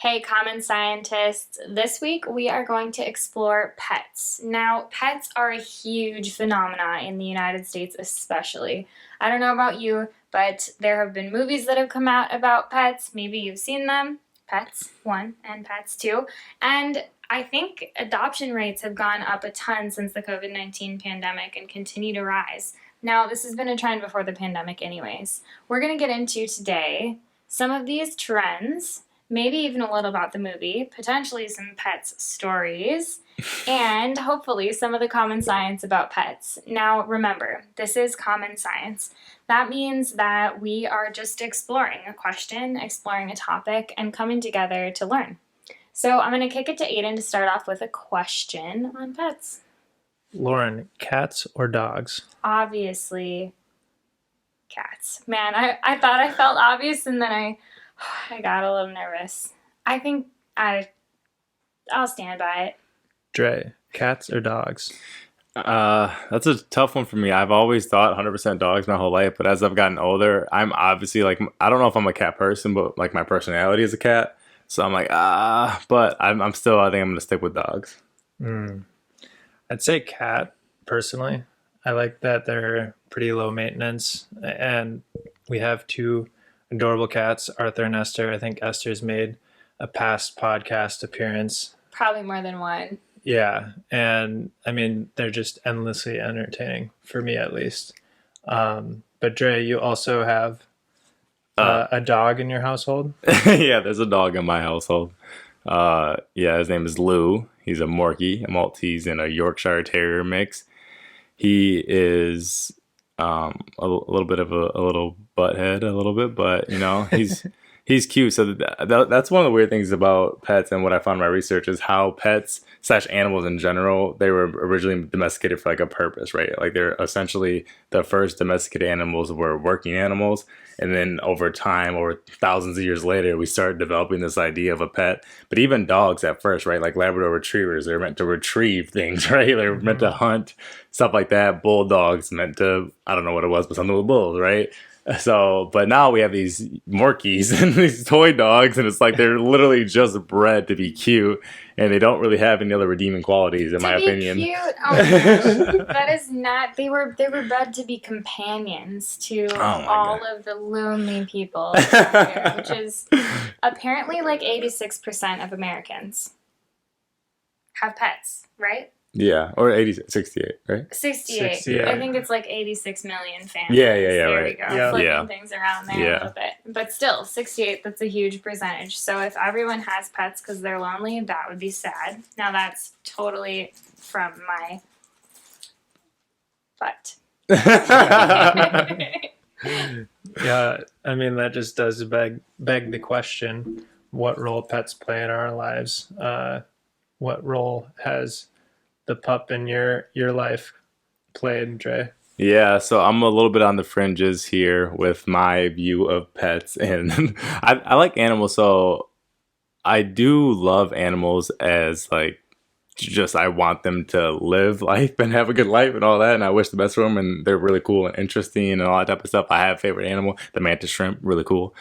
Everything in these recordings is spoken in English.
Hey, common scientists. This week we are going to explore pets. Now, pets are a huge phenomena in the United States, especially. I don't know about you, but there have been movies that have come out about pets. Maybe you've seen them. Pets 1 and Pets 2. And I think adoption rates have gone up a ton since the COVID-19 pandemic and continue to rise. Now, this has been a trend before the pandemic, anyways. We're going to get into today some of these trends, maybe even a little about the movie, potentially some pets stories, and hopefully some of the common science about pets. Now, remember, this is common science. That means that we are just exploring a question, exploring a topic, and coming together to learn. So I'm going to kick it to Aidan to start off with a question on pets. Lauren, cats or dogs? Obviously, cats. Man, I thought I felt obvious, and then I got a little nervous. I think I'll stand by it. Dre, cats or dogs? That's a tough one for me. I've always thought 100% dogs my whole life, but as I've gotten older, I'm obviously like, I don't know if I'm a cat person, but like my personality is a cat. So I'm like, but I'm still, I think I'm going to stick with dogs. I'd say cat, personally. I like that they're pretty low maintenance, and we have two adorable cats, Arthur and Esther. I think Esther's made a past podcast appearance. Probably more than one. Yeah, and I mean, they're just endlessly entertaining, for me at least. But Dre, you also have a dog in your household? Yeah, there's a dog in my household. Yeah, his name is Lou. He's a Morkie, a Maltese, and a Yorkshire Terrier mix. He is a little bit of a little butthead, a little bit, but you know he's cute. So that's one of the weird things about pets, and what I found in my research is how pets / animals in general, they were originally domesticated for like a purpose, right? Like they're essentially the first domesticated animals were working animals, and then over time, over thousands of years later, we started developing this idea of a pet. But even dogs at first, right? Like Labrador retrievers, they're meant to retrieve things, right? They're meant to hunt, stuff like that. Bulldogs meant to, I don't know what it was, but something with bulls, right? So, but now we have these Morkies and these toy dogs, and it's like they're literally just bred to be cute, and they don't really have any other redeeming qualities, in my opinion. Cute? Oh my gosh. That is not. They were bred to be companions to all of the lonely people out here, which is apparently like 86% of Americans have pets, right? Yeah, or 68, right? 68. I think it's like 86 million families. Yeah, there right. we go. Yeah. Flipping things around there a little bit. But still, 68, that's a huge percentage. So if everyone has pets because they're lonely, that would be sad. Now that's totally from my butt. Yeah, I mean, that just does beg the question, what role pets play in our lives? What role has the pup in your life played, Dre? Yeah, so I'm a little bit on the fringes here with my view of pets, and I like animals, so I do love animals as like just I want them to live life and have a good life and all that, and I wish the best for them, and they're really cool and interesting and all that type of stuff. I have a favorite animal, the mantis shrimp, really cool.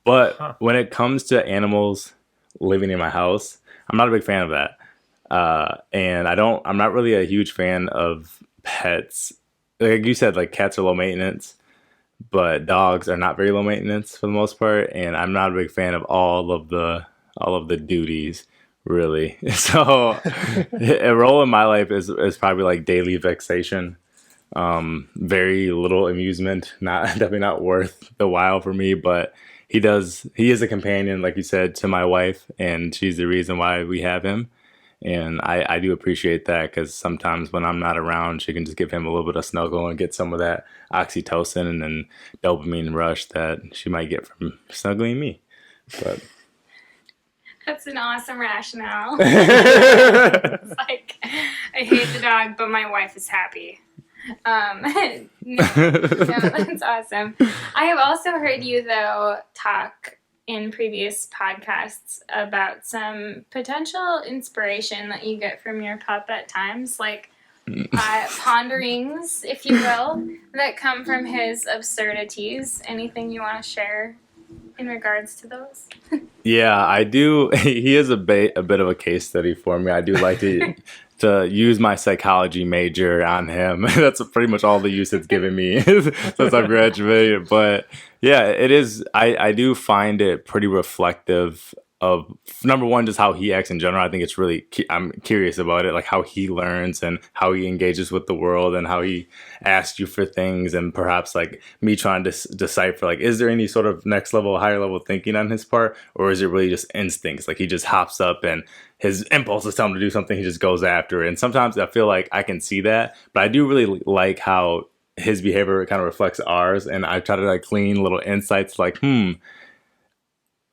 But when it comes to animals living in my house, I'm not a big fan of that. And I'm not really a huge fan of pets. Like you said, like cats are low maintenance, but dogs are not very low maintenance for the most part. And I'm not a big fan of all of the duties, really. So a role in my life is probably like daily vexation. Very little amusement, definitely not worth the while for me, but he is a companion, like you said, to my wife, and she's the reason why we have him. And I do appreciate that, because sometimes when I'm not around, she can just give him a little bit of snuggle and get some of that oxytocin and dopamine rush that she might get from snuggling me. But That's an awesome rationale. It's like, I hate the dog, but my wife is happy. No, that's awesome. I have also heard you, though, talk in previous podcasts about some potential inspiration that you get from your pup at times, like ponderings, if you will, that come from his absurdities. Anything you want to share in regards to those? Yeah, I do. He is a bit of a case study for me. I do like to use my psychology major on him. That's pretty much all the use it's given me since I've graduated. But yeah, it is. I do find it pretty reflective of number one, just how he acts in general. I think it's really. I'm curious about it, like how he learns and how he engages with the world and how he asks you for things, and perhaps like me trying to decipher like, is there any sort of next level, higher level thinking on his part, or is it really just instincts? Like he just hops up and his impulses tell him to do something, he just goes after it. And sometimes I feel like I can see that, but I do really like how his behavior kind of reflects ours. And I try to like glean little insights like,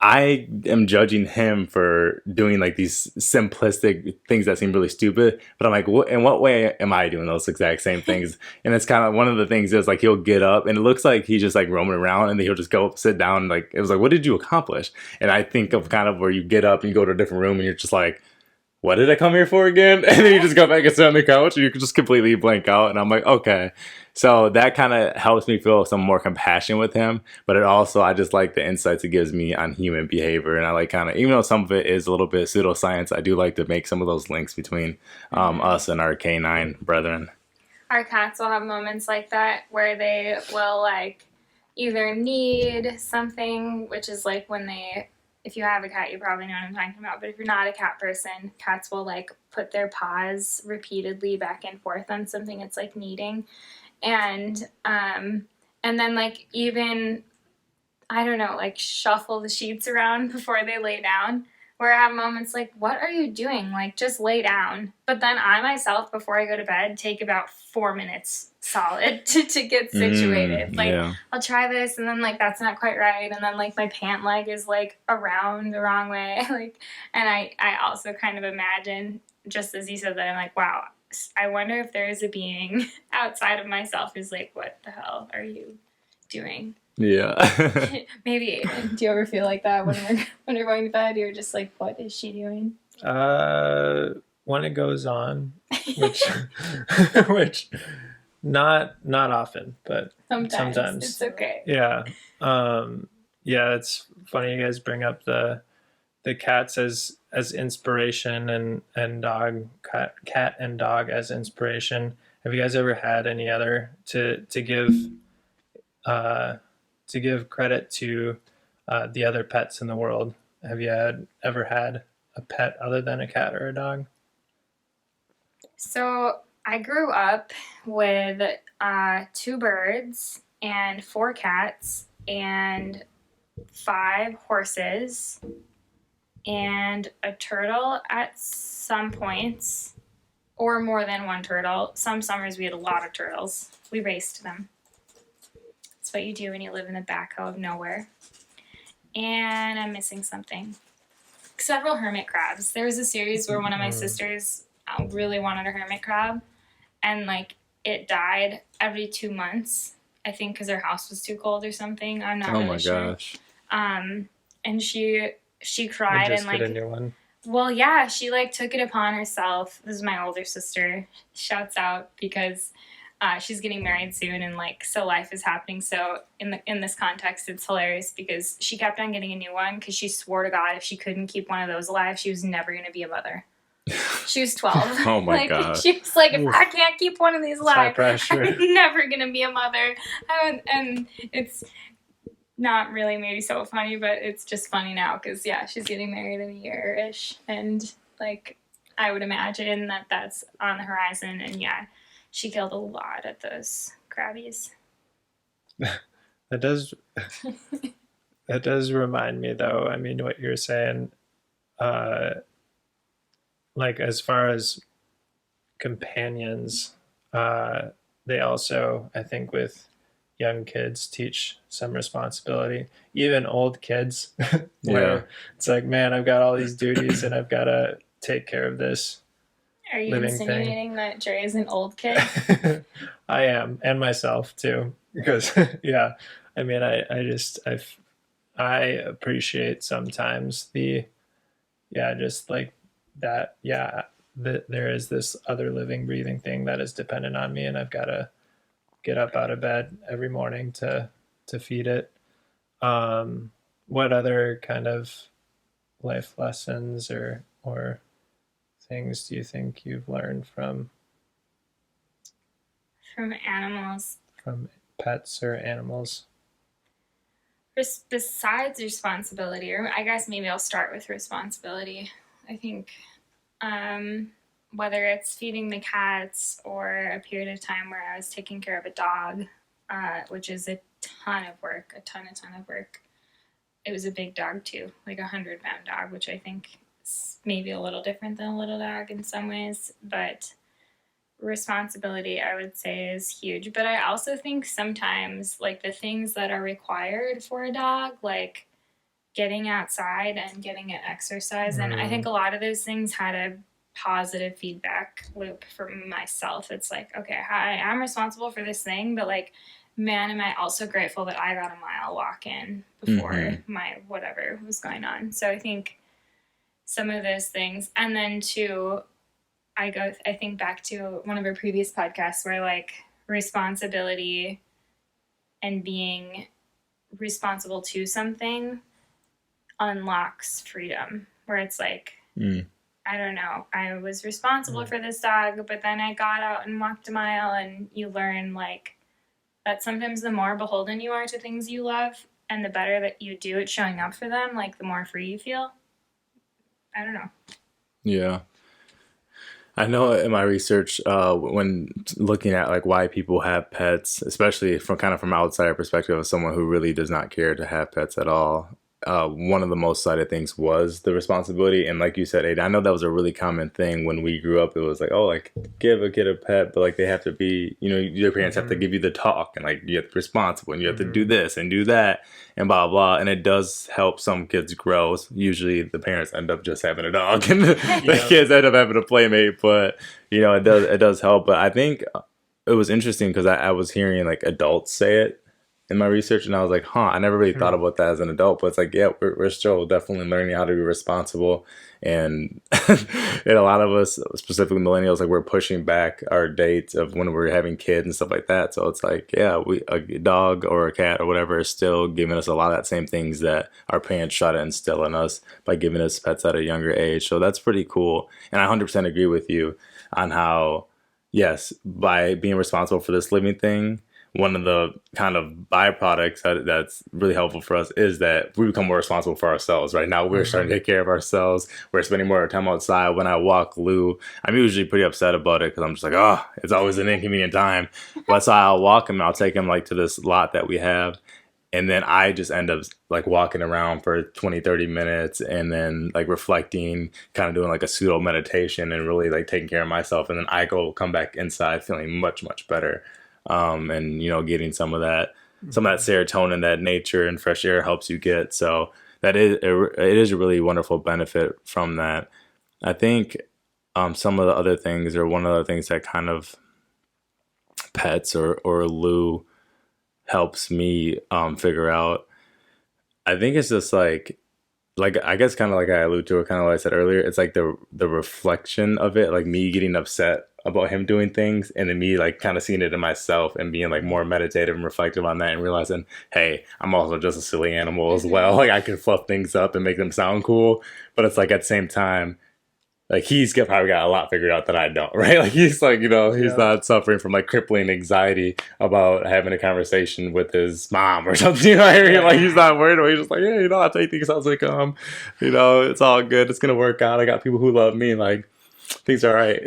I am judging him for doing like these simplistic things that seem really stupid, but I'm like, in what way am I doing those exact same things? And it's kind of one of the things is like he'll get up and it looks like he's just like roaming around, and then he'll just go sit down. Like it was like, what did you accomplish? And I think of kind of where you get up and you go to a different room and you're just like, what did I come here for again? And then you just go back and sit on the couch and you can just completely blank out. And I'm like, okay. So that kind of helps me feel some more compassion with him. But it also, I just like the insights it gives me on human behavior. And I like kind of, even though some of it is a little bit pseudoscience, I do like to make some of those links between us and our canine brethren. Our cats will have moments like that where they will like either need something, which is like when they, if you have a cat, you probably know what I'm talking about. But if you're not a cat person, cats will like put their paws repeatedly back and forth on something it's like kneading. And then like even, I don't know, like shuffle the sheets around before they lay down. Where I have moments like, what are you doing? Like, just lay down. But then I myself, before I go to bed, take about 4 minutes solid to get situated. Like, Yeah. I'll try this, and then, like, that's not quite right. And then, like, my pant leg is, like, around the wrong way. Like, and I also kind of imagine, just as you said that, I'm like, wow, I wonder if there is a being outside of myself who's like, what the hell are you doing? Yeah. Maybe, Aidan, do you ever feel like that when you're going to bed? You're just like, what is she doing? When it goes on, which which not often, but sometimes. It's okay. Yeah. Yeah, it's funny you guys bring up the cats as inspiration and cat and dog as inspiration. Have you guys ever had any other to give credit to the other pets in the world? Have you ever had a pet other than a cat or a dog? So I grew up with 2 birds and 4 cats and 5 horses and a turtle at some points, or more than 1 turtle. Some summers we had a lot of turtles. We raced them. That's what you do when you live in the backhoe of nowhere. And I'm missing something. Several hermit crabs. There was a series where one of my sisters really wanted a hermit crab, and like it died every 2 months. I think because her house was too cold or something. I'm not really sure. Oh my gosh. And she cried and like. Get a new one. Well, yeah, she like took it upon herself. This is my older sister. Shouts out because she's getting married soon, and like so life is happening. So in this context, it's hilarious because she kept on getting a new one because she swore to God if she couldn't keep one of those alive, she was never going to be a mother. She was 12. Oh my like, God. She was like, if I can't keep one of these alive, I'm never going to be a mother. And it's not really maybe so funny, but it's just funny now because, yeah, she's getting married in a year-ish. And, like, I would imagine that that's on the horizon. And, yeah, she killed a lot of those crabbies. That does remind me, though. I mean, what you're saying, like as far as companions, they also, I think, with young kids, teach some responsibility. Even old kids, where it's like, man, I've got all these duties and I've got to take care of this. Are you insinuating that Dre is an old kid? I am, and myself too, because yeah, I mean, I appreciate sometimes just like that, there is this other living, breathing thing that is dependent on me, and I've got to get up out of bed every morning to feed it. What other kind of life lessons or things do you think you've learned from animals? from pets or animals? Besides responsibility, or I guess maybe I'll start with responsibility. I think whether it's feeding the cats or a period of time where I was taking care of a dog, which is a ton of work, a ton of work. It was a big dog too, like 100-pound dog, which I think is maybe a little different than a little dog in some ways, but responsibility I would say is huge. But I also think sometimes like the things that are required for a dog, like getting outside and getting it exercise, and I think a lot of those things had a positive feedback loop for myself. It's like, okay, I'm responsible for this thing, but like, man, am I also grateful that I got a mile walk in before my whatever was going on. So I think some of those things, and then too, I think back to one of our previous podcasts where like responsibility and being responsible to something unlocks freedom, where it's like, I don't know, I was responsible for this dog, but then I got out and walked a mile, and you learn like that sometimes the more beholden you are to things you love and the better that you do at showing up for them, like the more free you feel. I don't know. Yeah. I know in my research, when looking at like why people have pets, especially from outsider perspective of someone who really does not care to have pets at all, one of the most cited things was the responsibility. And like you said, Aidan, I know that was a really common thing when we grew up. It was like, oh, like give a kid a pet, but like they have to be, your parents have to give you the talk, and like you have to be responsible, and you have to do this and do that and blah, blah. And it does help some kids grow. Usually the parents end up just having a dog and the kids end up having a playmate, but it does help. But I think it was interesting because I was hearing like adults say it in my research, and I was like, I never really thought about that as an adult. But it's like, yeah, we're still definitely learning how to be responsible, and and a lot of us, specifically millennials, like we're pushing back our dates of when we're having kids and stuff like that. So it's like, yeah, a dog or a cat or whatever is still giving us a lot of that same things that our parents try to instill in us by giving us pets at a younger age. So that's pretty cool, and I 100% agree with you on how, yes, by being responsible for this living thing, one of the kind of byproducts that's really helpful for us is that we become more responsible for ourselves. Right now, we're starting to take care of ourselves. We're spending more time outside. When I walk Lou, I'm usually pretty upset about it because I'm just like, oh, it's always an inconvenient time. But so I'll walk him. I'll take him like to this lot that we have. And then I just end up like walking around for 20, 30 minutes and then like reflecting, kind of doing like a pseudo meditation and really like taking care of myself. And then I come back inside feeling much, much better. And getting some of that serotonin that nature and fresh air helps you get. So it is a really wonderful benefit from that. I think some of the other things, or one of the things that kind of pets or Lou helps me figure out, I think it's just like I guess kind of like I alluded to, or kind of like I said earlier, it's like the reflection of it, like me getting upset about him doing things, and then me like kind of seeing it in myself and being like more meditative and reflective on that, and realizing, hey, I'm also just a silly animal as well. Like I can fluff things up and make them sound cool, but it's like at the same time, like probably got a lot figured out that I don't, right? Like he's like, he's not suffering from like crippling anxiety about having a conversation with his mom or something. Like he's not worried about it. He's just like, yeah, I take things as they come. It's all good. It's gonna work out. I got people who love me. Like things are right.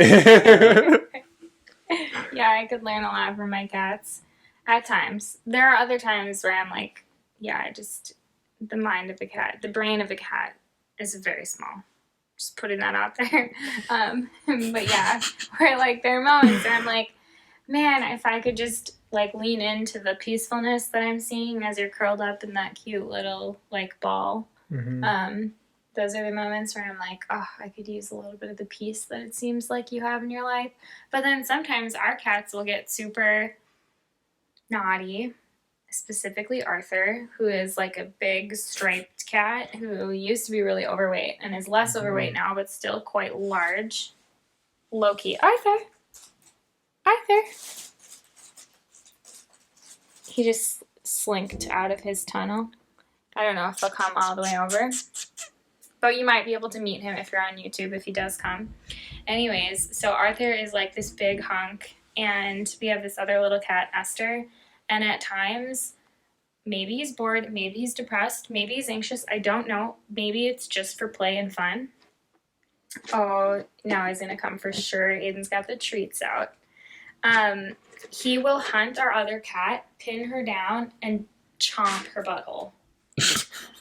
Yeah, I could learn a lot from my cats at times. There are other times where I'm like, yeah, the brain of a cat is very small. Just putting that out there. But yeah, where like there are moments where I'm like, man, if I could just like lean into the peacefulness that I'm seeing as you're curled up in that cute little like ball. Those are the moments where I'm like, oh, I could use a little bit of the peace that it seems like you have in your life. But then sometimes our cats will get super naughty, specifically Arthur, who is like a big striped cat who used to be really overweight and is less overweight now, but still quite large. Loki. Arthur! He just slinked out of his tunnel. I don't know if he'll come all the way over. but you might be able to meet him if you're on YouTube if he does come. Anyways, so Arthur is like this big hunk, and we have this other little cat, Esther, and at times, maybe he's bored, maybe he's depressed, maybe he's anxious, I don't know. Maybe it's just for play and fun. Oh, now he's gonna come for sure. Aiden's got the treats out. He will hunt our other cat, pin her down, and chomp her butthole.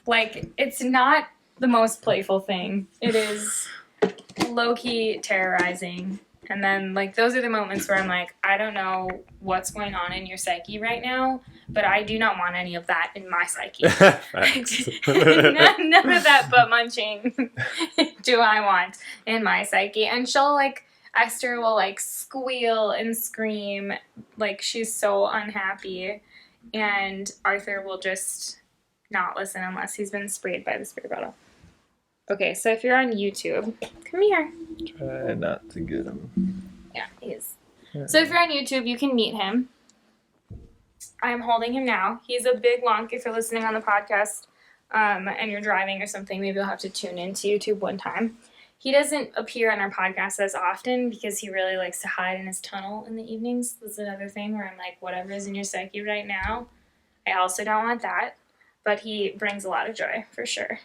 Like, it's not the most playful thing. It is low-key terrorizing. And then, like, those are the moments where I'm like, I don't know what's going on in your psyche right now, but I do not want any of that in my psyche. None of that butt munching do I want in my psyche. And Esther will, like, squeal and scream like she's so unhappy. And Arthur will just not listen unless he's been sprayed by the spray bottle. Okay, so if you're on YouTube, come here. Try not to get him. Yeah, he is. So if you're on YouTube, you can meet him. I'm holding him now. He's a big lunk. If you're listening on the podcast and you're driving or something, maybe you'll have to tune into YouTube one time. He doesn't appear on our podcast as often because he really likes to hide in his tunnel in the evenings. That's another thing where I'm like, whatever is in your psyche right now, I also don't want that. But he brings a lot of joy, for sure.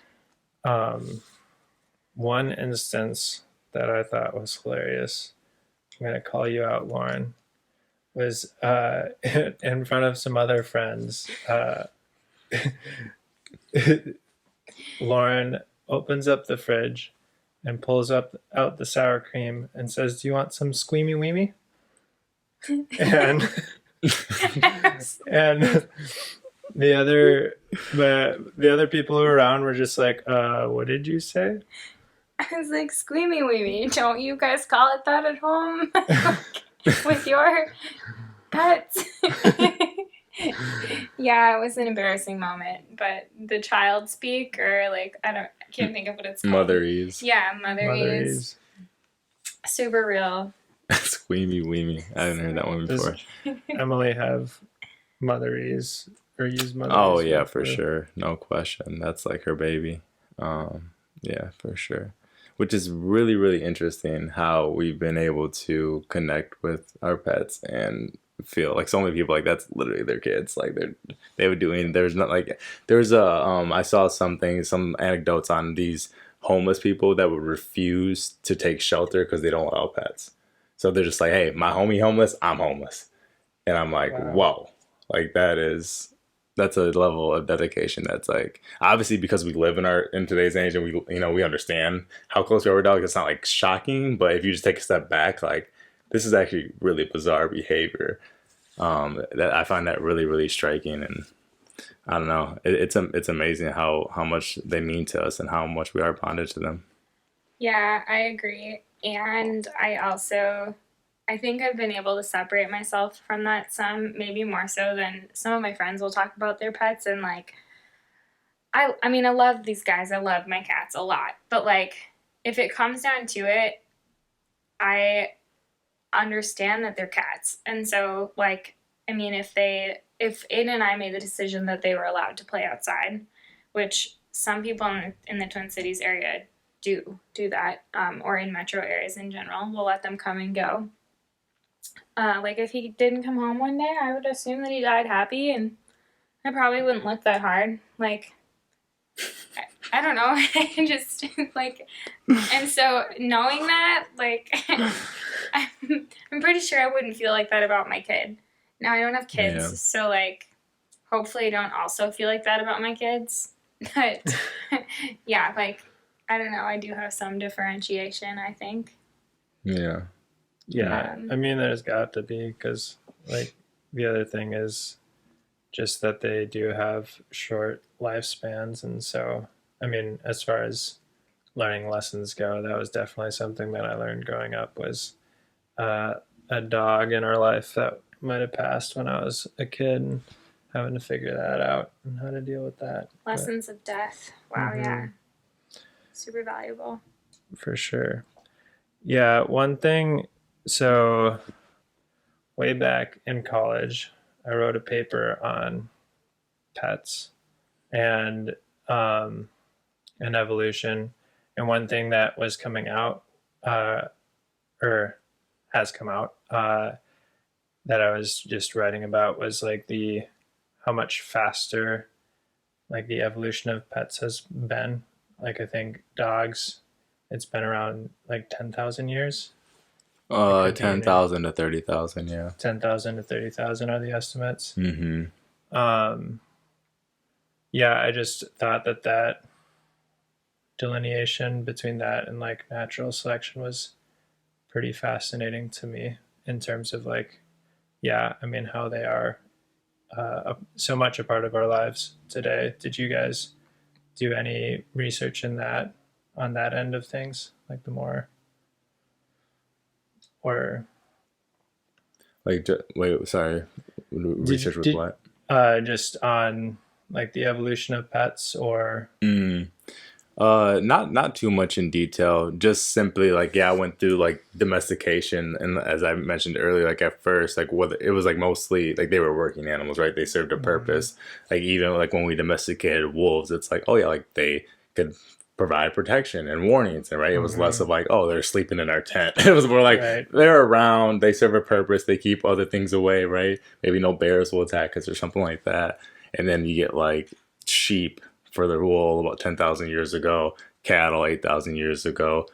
One instance that I thought was hilarious, I'm going to call you out, Lauren, was in front of some other friends. Lauren opens up the fridge and pulls out the sour cream and says, "Do you want some squeamy weemy?" And and the other people who were around were just like, "What did you say?" I was like, squeamy weemy. Don't you guys call it that at home? With your pets? Yeah, it was an embarrassing moment. But the child speak, or like, I can't think of what it's called. Motherese. Yeah, motherese. Super real. Squeamy weemy. I haven't heard that one before. Does Emily have motherese or use motherese? Oh yeah, for sure. No question. That's like her baby. Yeah, for sure. Which is really, really interesting how we've been able to connect with our pets and feel like so many people like that's literally their kids. Like they would do anything. There's not like there's I saw some anecdotes on these homeless people that would refuse to take shelter because they don't allow pets. So they're just like, hey, my homie homeless, I'm homeless. And I'm like, wow. Whoa. Like that's a level of dedication that's like obviously because we live in today's age and we understand how close we are with dogs. It's not like shocking, but if you just take a step back, like this is actually really bizarre behavior. That I find that really, really striking, and I don't know. It's amazing how much they mean to us and how much we are bonded to them. Yeah, I agree, and I think I've been able to separate myself from that some, maybe more so than some of my friends will talk about their pets. And like, I mean, I love these guys. I love my cats a lot. But like, if it comes down to it, I understand that they're cats. And so like, I mean, if Aidan and I made the decision that they were allowed to play outside, which some people in the Twin Cities area do that, or in metro areas in general, we'll let them come and go. Like if he didn't come home one day, I would assume that he died happy, and I probably wouldn't look that hard. Like, I don't know. I just like, and so knowing that, like, I'm pretty sure I wouldn't feel like that about my kid. Now I don't have kids, so like, hopefully I don't also feel like that about my kids. But yeah, like, I don't know. I do have some differentiation, I think. Yeah. Yeah, I mean, there's got to be, because, like, the other thing is just that they do have short lifespans. And so, I mean, as far as learning lessons go, that was definitely something that I learned growing up was a dog in our life that might have passed when I was a kid, and having to figure that out and how to deal with that. Lessons of death. Wow, yeah. Super valuable. For sure. Yeah, one thing... So, way back in college, I wrote a paper on pets and evolution. And one thing that was coming out, or has come out, that I was just writing about was like the how much faster like the evolution of pets has been. Like I think dogs, it's been around like 10,000 years. It could be 10,000 to 30,000, yeah. 10,000 to 30,000 are the estimates. Mm-hmm. Um, yeah, I just thought that delineation between that and like natural selection was pretty fascinating to me in terms of like, yeah, I mean, how they are so much a part of our lives today. Did you guys do any research in that on that end of things, like the more or Like, wait, sorry. Research with did what? just on like the evolution of pets or Mm. Not too much in detail. Just simply like, yeah, I went through like domestication, and as I mentioned earlier, like at first, like what it was like mostly like they were working animals, right? They served a mm, purpose. Like even like when we domesticated wolves, it's like, oh yeah, like they could provide protection and warnings, and right? It was less mm, of like, oh, they're sleeping in our tent. It was more like right, they're around, they serve a purpose, they keep other things away, right? Maybe no bears will attack us or something like that. And then you get like sheep for the wool about 10,000 years ago, cattle 8,000 years ago,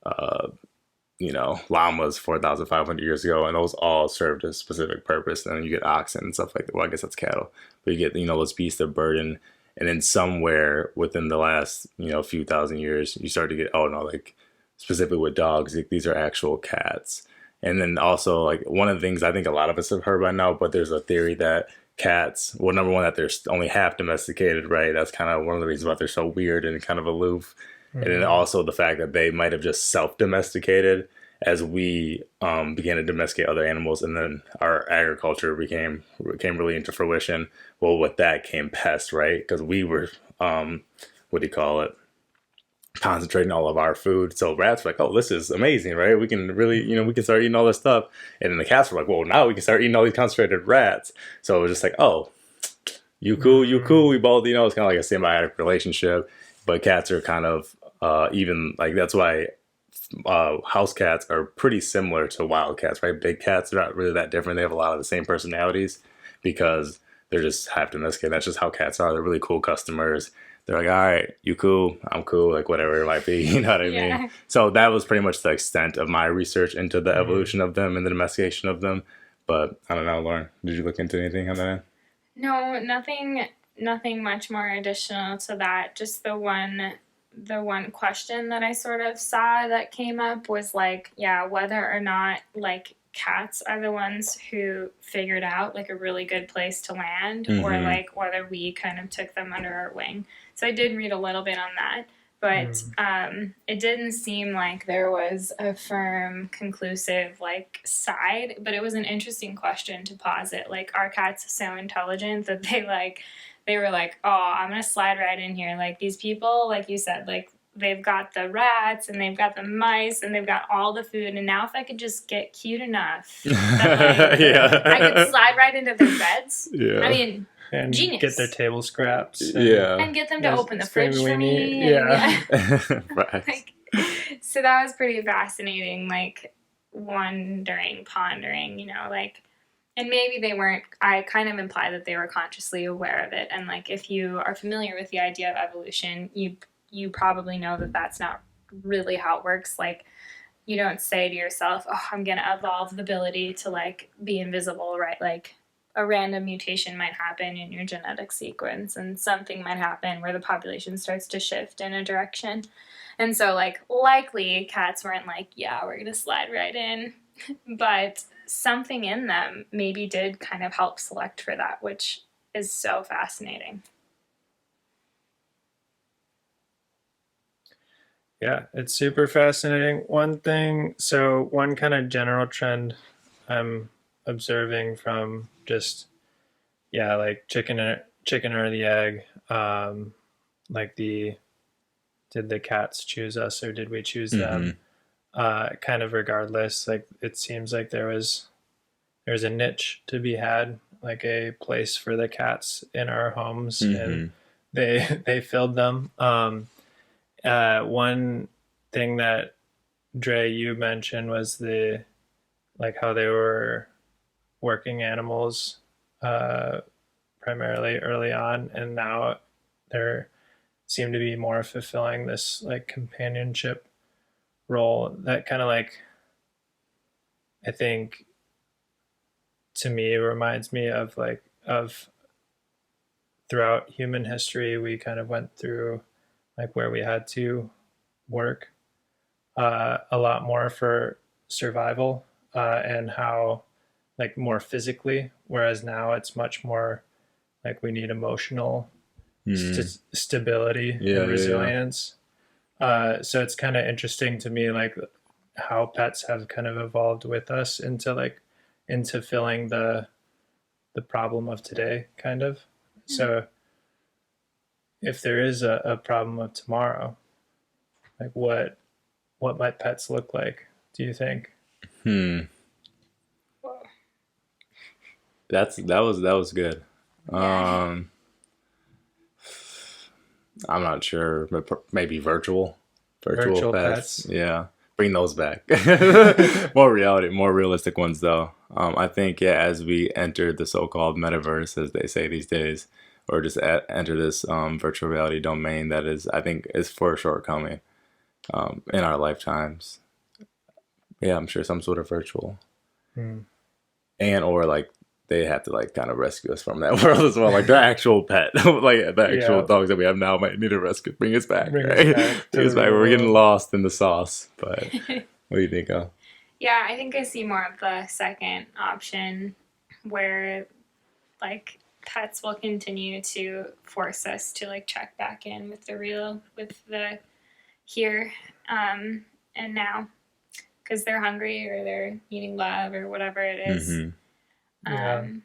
uh, llamas 4,500 years ago, and those all served a specific purpose. And then you get oxen and stuff like that. Well, I guess that's cattle, but you get those beasts of burden. And then somewhere within the last few thousand years, you start to get like specifically with dogs, like, these are actual cats. And then also like one of the things I think a lot of us have heard by now, but there's a theory that cats, well, number one, that they're only half domesticated, right? That's kind of one of the reasons why they're so weird and kind of aloof. And then mm, also the fact that they might have just self-domesticated as we began to domesticate other animals, and then our agriculture came really into fruition. Well, with that came pests, right? Because we were what do you call it? Concentrating all of our food. So rats were like, oh, this is amazing, right? We can really, we can start eating all this stuff. And then the cats were like, well, now we can start eating all these concentrated rats. So it was just like, oh, you cool, you cool. mm, We both, it's kind of like a symbiotic relationship. But cats are kind of even like that's why house cats are pretty similar to wild cats, right? Big cats are not really that different. They have a lot of the same personalities because they're just half domesticated. That's just how cats are. They're really cool customers. They're like, all right, you cool, I'm cool, like whatever it might be. You know what I mean? Yeah. So that was pretty much the extent of my research into the mm. evolution of them and the domestication of them. But I don't know, Lauren, did you look into anything on that end? No, nothing much more additional to that. Just the one question that I sort of saw that came up was like, yeah, whether or not like cats are the ones who figured out like a really good place to land, or Mm-hmm. like whether we kind of took them under our wing. So I did read a little bit on that, but Mm. it didn't seem like there was a firm, conclusive like side. But it was an interesting question to posit. Like, are cats so intelligent that they were like, oh, I'm gonna slide right in here. Like these people, like you said, like they've got the rats and they've got the mice and they've got all the food. And now if I could just get cute enough that like I could Yeah. slide right into their beds. I Yeah. mean, And get their genius. table scraps Yeah. And get them to yes, open the spring fridge for weenie, me. And yeah. yeah. Right. Like, so that was pretty fascinating. Like wondering, pondering, like, and maybe they weren't. I kind of imply that they were consciously aware of it. And like, if you are familiar with the idea of evolution, you probably know that that's not really how it works. Like, you don't say to yourself, "Oh, I'm gonna evolve the ability to like be invisible," right? Like, a random mutation might happen in your genetic sequence, and something might happen where the population starts to shift in a direction. And so, like, likely cats weren't like, "Yeah, we're gonna slide right in," but something in them maybe did kind of help select for that, which is so fascinating. Yeah, it's super fascinating. One kind of general trend I'm observing from just yeah, like chicken or the egg. Like the did the cats choose us or did we choose them? Mm-hmm. Kind of regardless. Like it seems like there's a niche to be had, like a place for the cats in our homes, and Mm-hmm. they they filled them. One thing that Dre, you mentioned was the like how they were working animals uh, primarily early on, and now they're seem to be more fulfilling this like companionship role. That kind of like I think to me reminds me of like of throughout human history we kind of went through like where we had to work a lot more for survival and how like more physically, whereas now it's much more like we need emotional stability Yeah, and yeah, yeah. resilience. So it's kind of interesting to me like how pets have kind of evolved with us into filling the problem of today kind of. So if there is a problem of tomorrow, like what might pets look like, do you think? Hmm. That was good. Yeah. Um, I'm not sure, but maybe virtual Virtual pets. pets. Yeah, bring those back. More realistic ones though. I think yeah, as we enter the so-called metaverse, as they say these days, or just enter this virtual reality domain that is, I think, is for a shortcoming in our lifetimes. Yeah, I'm sure some sort of virtual Hmm. and or like they have to like kind of rescue us from that world as well. Like the actual pet, like the actual Yeah, dogs that we have now might need a rescue. Bring us back, bring us right? back to Bring the us back. real We're getting world. lost in the sauce. But what do you think of? Yeah, I think I see more of the second option where like pets will continue to force us to like check back in with the real with the here and now because they're hungry or they're needing love or whatever it is. Mm-hmm. Yeah. Um,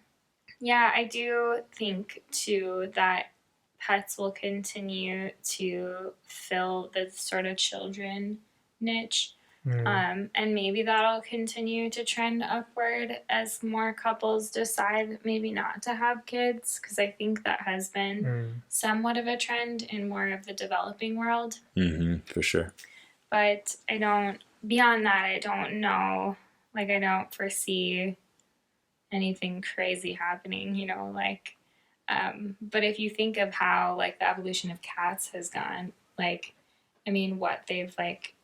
yeah, I do think too that pets will continue to fill the sort of children niche. Hmm. And maybe that'll continue to trend upward as more couples decide maybe not to have kids, because I think that has been Hmm. somewhat of a trend in more of the developing world. Mm-hmm. For sure. But I don't, beyond that, I don't know. Like, I don't foresee anything crazy happening, but if you think of how, like, the evolution of cats has gone, like, I mean, what they've, like,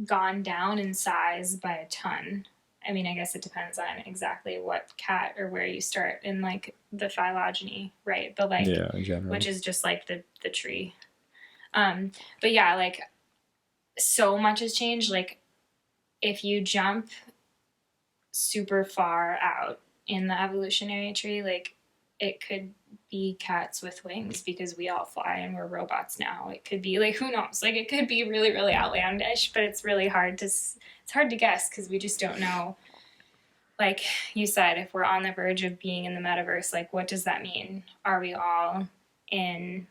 gone down in size by a ton. I mean, I guess it depends on exactly what cat or where you start in like the phylogeny, right? But like, Yeah, in general. which is just like the tree. Um, but yeah, like so much has changed. Like if you jump super far out in the evolutionary tree, like it could be cats with wings because we all fly and we're robots now. It could be like who knows? Like it could be really really outlandish, but it's really hard to guess because we just don't know. Like you said, if we're on the verge of being in the metaverse, like what does that mean? Are we all in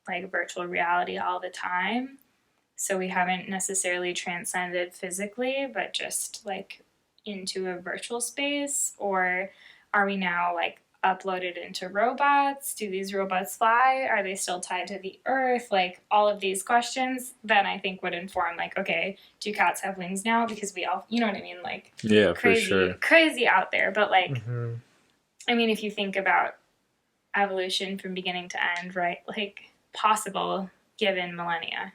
like virtual reality all the time? So we haven't necessarily transcended physically, but just like into a virtual space? Or are we now like uploaded into robots? Do these robots fly? Are they still tied to the earth? Like all of these questions, then I think would inform like, okay, do cats have wings now? Because we all, you know what I mean? Like Yeah, for crazy, sure. crazy out there. But like, Hmm. I mean, if you think about evolution from beginning to end, right? Like possible given millennia.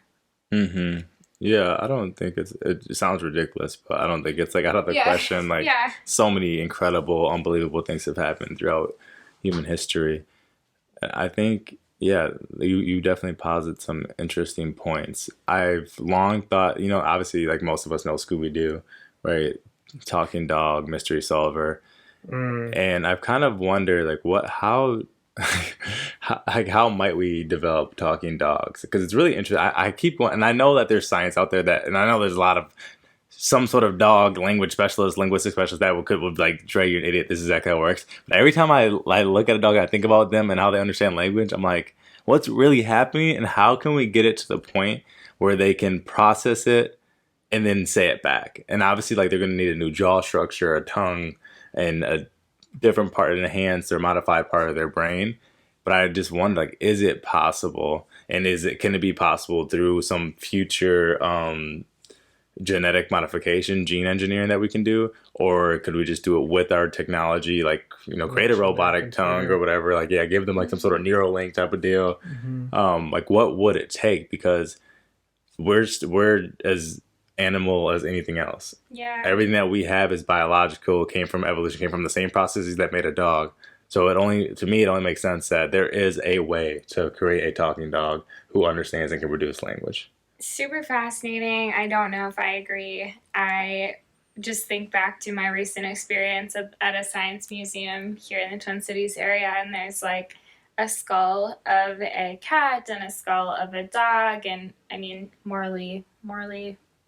Mm-hmm. Yeah, I don't think it sounds ridiculous, but I don't think it's like out of the Yeah, question. Like yeah. so many incredible, unbelievable things have happened throughout human history. I think, yeah, you definitely posit some interesting points. I've long thought, obviously, like most of us know Scooby Doo, right? Talking dog, mystery solver, Mm. and I've kind of wondered, like, how, how might we develop talking dogs? Because it's really interesting. I keep going, and I know that there's science out there and I know there's a lot of some sort of dog language specialist, linguistic specialist that would like, Dre, you're an idiot. This is exactly how it works. But every time I look at a dog, I think about them and how they understand language. I'm like, what's really happening, and how can we get it to the point where they can process it and then say it back? And obviously, like they're going to need a new jaw structure, a tongue, and a different part, an enhanced or modified part of their brain. But I just wonder, like, is it possible? And can it be possible through some future genetic modification, gene engineering that we can do, or could we just do it with our technology, like create a robotic tongue or whatever? Like give them like some sort of Neuralink type of deal. Like what would it take? Because we're as animal as anything else. Yeah. Everything that we have is biological, came from evolution, came from the same processes that made a dog. So to me, it only makes sense that there is a way to create a talking dog who understands and can produce language. Super fascinating. I don't know if I agree. I just think back to my recent experience at a science museum here in the Twin Cities area, and there's like a skull of a cat and a skull of a dog, and I mean morally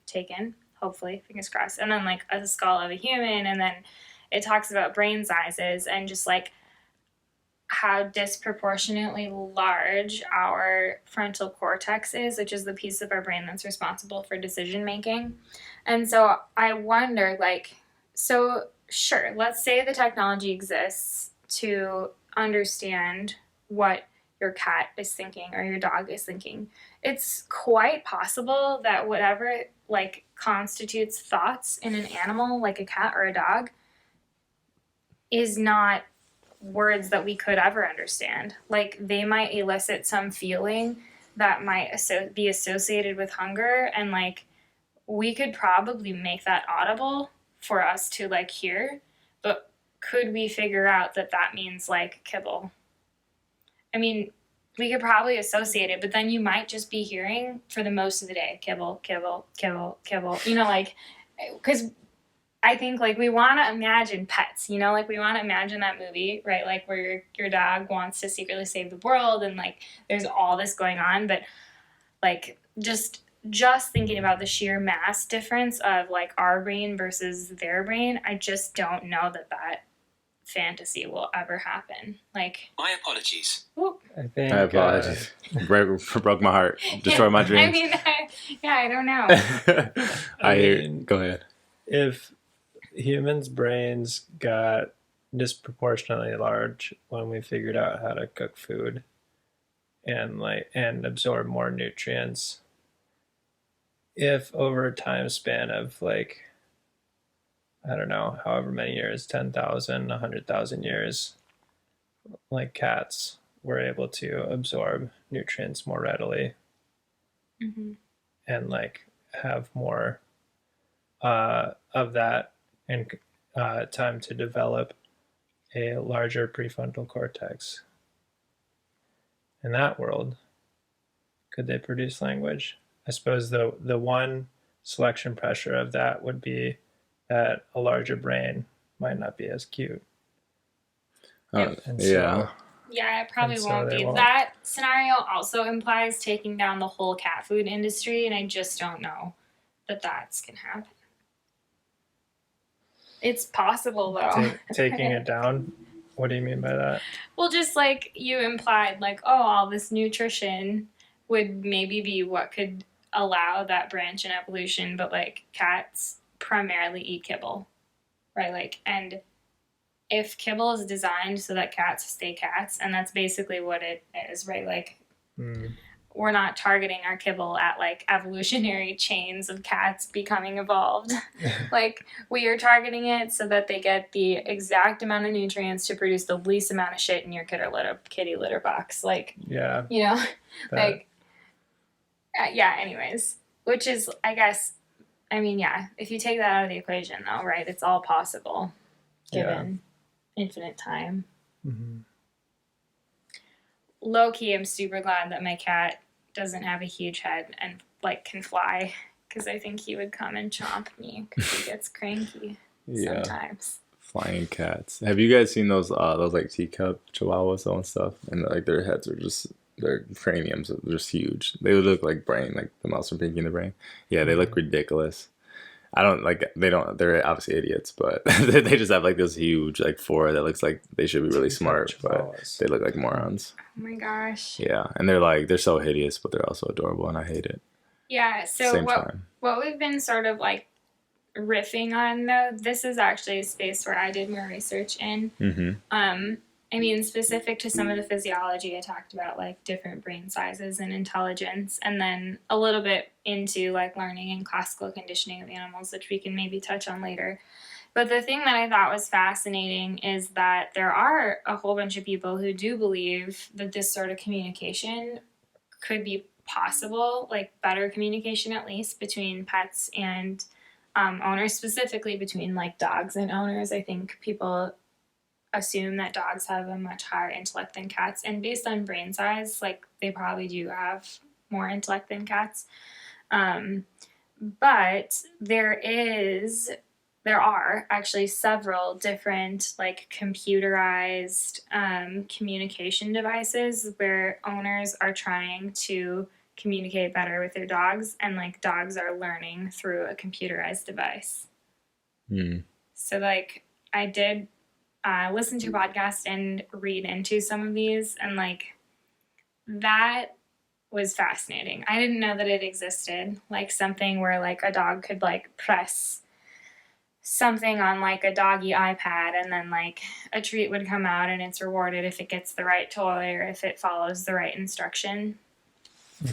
taken, hopefully, fingers crossed, and then like a skull of a human, and then it talks about brain sizes and just like how disproportionately large our frontal cortex is, which is the piece of our brain that's responsible for decision making. And so I wonder, like, so sure, let's say the technology exists to understand what your cat is thinking or your dog is thinking. It's quite possible that whatever like constitutes thoughts in an animal like a cat or a dog is not words that we could ever understand. Like they might elicit some feeling that might be associated with hunger, and like we could probably make that audible for us to like hear, but could we figure out that that means like kibble? I mean, we could probably associate it, but then you might just be hearing for the most of the day kibble, kibble, kibble, kibble, like because I think like we want to imagine pets, like we want to imagine that movie, right? Like where your dog wants to secretly save the world and like there's all this going on, but like just thinking about the sheer mass difference of like our brain versus their brain, I just don't know that fantasy will ever happen. Like my apologies. Whoop. I apologize. Broke my heart. Destroyed my dreams. I mean, I don't know. Go ahead. If humans' brains got disproportionately large when we figured out how to cook food and absorb more nutrients, if over a time span of like, I don't know, however many years, 10,000, 100,000 years, like cats were able to absorb nutrients more readily and like have more of that and time to develop a larger prefrontal cortex. In that world, could they produce language? I suppose the one selection pressure of that would be that a larger brain might not be as cute. Yeah. Yeah, it probably won't be. That scenario also implies taking down the whole cat food industry, and I just don't know that that's going to happen. It's possible, though. Taking it down? What do you mean by that? Well, just like you implied, like, oh, all this nutrition would maybe be what could allow that branch in evolution, but like cats primarily eat kibble, right? Like, and if kibble is designed so that cats stay cats, and that's basically what it is, right? Like, we're not targeting our kibble at like evolutionary chains of cats becoming evolved. Like, we are targeting it so that they get the exact amount of nutrients to produce the least amount of shit in your kitty litter box. Like, yeah, like, yeah. Anyways, which is, I guess, I mean, yeah. If you take that out of the equation, though, right? It's all possible, given infinite time. Low key, I'm super glad that my cat doesn't have a huge head and like can fly, because I think he would come and chomp me because he gets cranky sometimes. Flying cats. Have you guys seen those like teacup chihuahuas and stuff? And like their heads are just, their craniums are just huge. They would look like brain, like the mouse from Pinky and the Brain. Yeah, they look ridiculous. They're obviously idiots, but they just have like this huge like forehead that looks like they should be really smart, but they look like morons. Oh my gosh. Yeah, and they're so hideous, but they're also adorable, and I hate it. Yeah, so what we've been sort of like riffing on, though, this is actually a space where I did more research in. I mean, specific to some of the physiology, I talked about like different brain sizes and intelligence, and then a little bit into like learning and classical conditioning of animals, which we can maybe touch on later. But the thing that I thought was fascinating is that there are a whole bunch of people who do believe that this sort of communication could be possible, like better communication at least between pets and owners, specifically between like dogs and owners. I think people assume that dogs have a much higher intellect than cats, and based on brain size, like they probably do have more intellect than cats. But there are actually several different like computerized communication devices where owners are trying to communicate better with their dogs, and like dogs are learning through a computerized device. So like I did listen to a podcast and read into some of these, and like that was fascinating. I didn't know that it existed, like something where like a dog could like press something on like a doggy iPad, and then like a treat would come out and it's rewarded if it gets the right toy or if it follows the right instruction.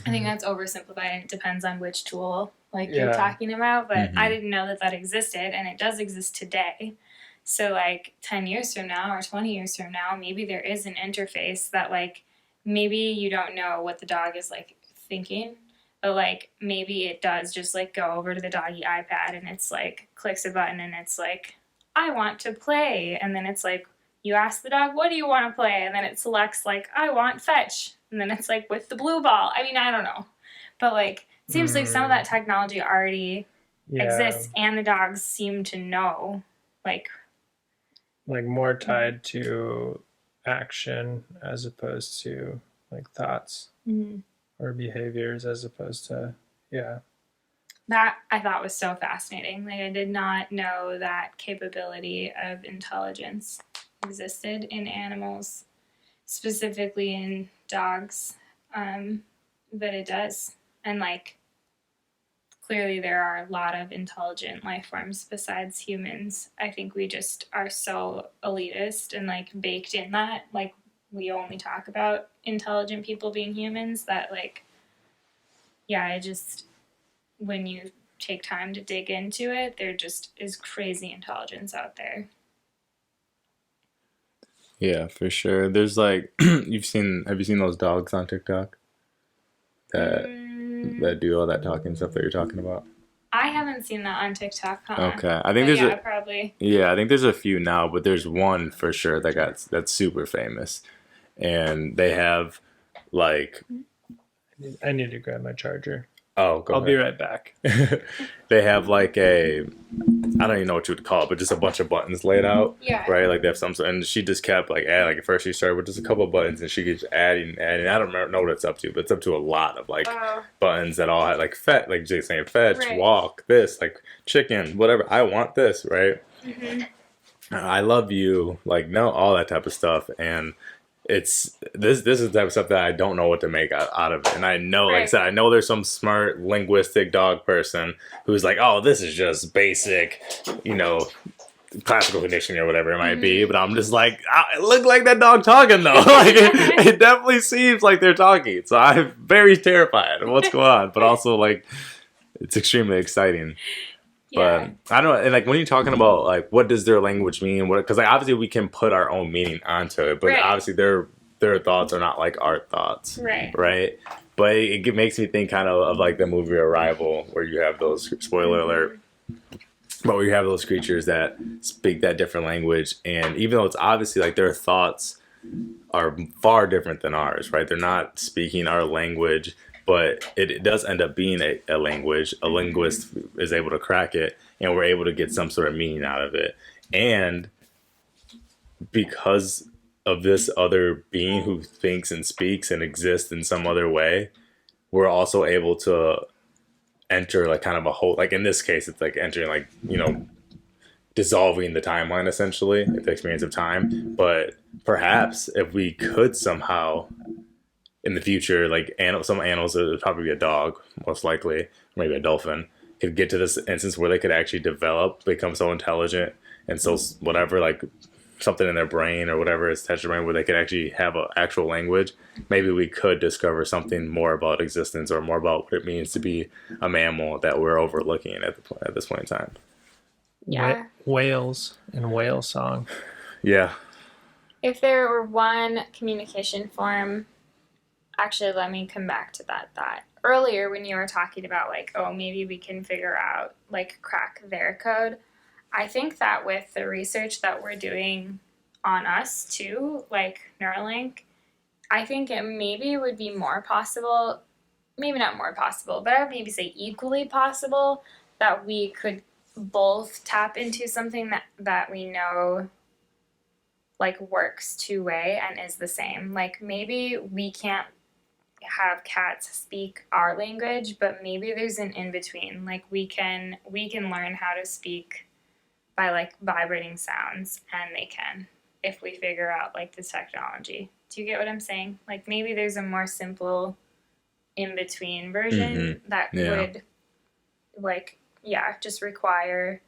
I think that's oversimplified, and it depends on which tool like you're talking about, but I didn't know that that existed, and it does exist today. So like 10 years from now or 20 years from now, maybe there is an interface that like maybe you don't know what the dog is like thinking, but like maybe it does just like go over to the doggy iPad and it's like clicks a button and it's like, I want to play. And then it's like, you ask the dog, what do you want to play? And then it selects like, I want fetch. And then it's like with the blue ball. I mean, I don't know. But like, it seems like some of that technology already exists, and the dogs seem to know like more tied to action as opposed to like thoughts or behaviors as opposed to that I thought was so fascinating. Like I did not know that capability of intelligence existed in animals, specifically in dogs, but it does. And like clearly there are a lot of intelligent life forms besides humans. I think we just are so elitist and like baked in that like we only talk about intelligent people being humans that like I just, when you take time to dig into it, there just is crazy intelligence out there. Yeah, for sure. There's like have you seen those dogs on TikTok that do all that talking stuff that you're talking about? I haven't seen that on TikTok. Okay, I think there's probably. Yeah, I think there's a few now, but there's one for sure that's super famous, and they have like. I need to grab my charger. Oh, I'll be right back. They have like I don't even know what you would call it, but just a bunch of buttons laid out. Yeah. Right? Like they have some, and she just kept like adding. Like at first she started with just a couple of buttons, and she keeps adding. I don't know what it's up to, but it's up to a lot of like buttons that all had like like Jay saying fetch, walk, this, like chicken, whatever. I want this, right? I love you, like no, all that type of stuff, and. It's this is the type of stuff that I don't know what to make out of it. And I know, like I said, I know there's some smart linguistic dog person who's like, oh, this is just basic, classical conditioning or whatever it might be. But I'm just like, it looked like that dog talking though. Like it definitely seems like they're talking. So I'm very terrified of what's going on, but also like it's extremely exciting. But I don't know, and like when you're talking about like what does their language mean? Because like obviously we can put our own meaning onto it, but obviously their thoughts are not like our thoughts, right? But it makes me think kind of like the movie Arrival, where you have those spoiler alert, but where you have those creatures that speak that different language, and even though it's obviously like their thoughts are far different than ours, right? They're not speaking our language. But it does end up being a language. A linguist is able to crack it, and we're able to get some sort of meaning out of it. And because of this other being who thinks and speaks and exists in some other way, we're also able to enter like kind of a whole, like in this case, it's like entering like, dissolving the timeline essentially, the experience of time. But perhaps if we could somehow... in the future, like some animals, it would probably be a dog, most likely, maybe a dolphin, could get to this instance where they could actually become so intelligent and so whatever, like something in their brain or whatever is attached to their brain where they could actually have an actual language, maybe we could discover something more about existence or more about what it means to be a mammal that we're overlooking at this point in time. Yeah. Whales and whale song. Yeah. If there were one communication form, actually, let me come back to that thought. Earlier, when you were talking about, like, oh, maybe we can figure out, like, crack their code, I think that with the research that we're doing on us, too, like Neuralink, I think it maybe would be more possible, maybe not more possible, but I would maybe say equally possible that we could both tap into something that we know like works two-way and is the same. Like maybe we can't have cats speak our language, but maybe there's an in-between. Like we can learn how to speak by like vibrating sounds, and they can if we figure out like the technology. Do you get what I'm saying? Like maybe there's a more simple in-between version that would like just require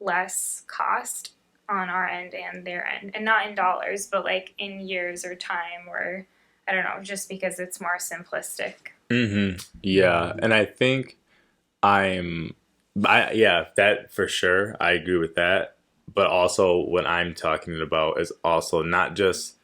less cost on our end and their end, and not in dollars, but like in years or time, or I don't know, just because it's more simplistic. Yeah, and I think that for sure, I agree with that. But also, what I'm talking about is also not just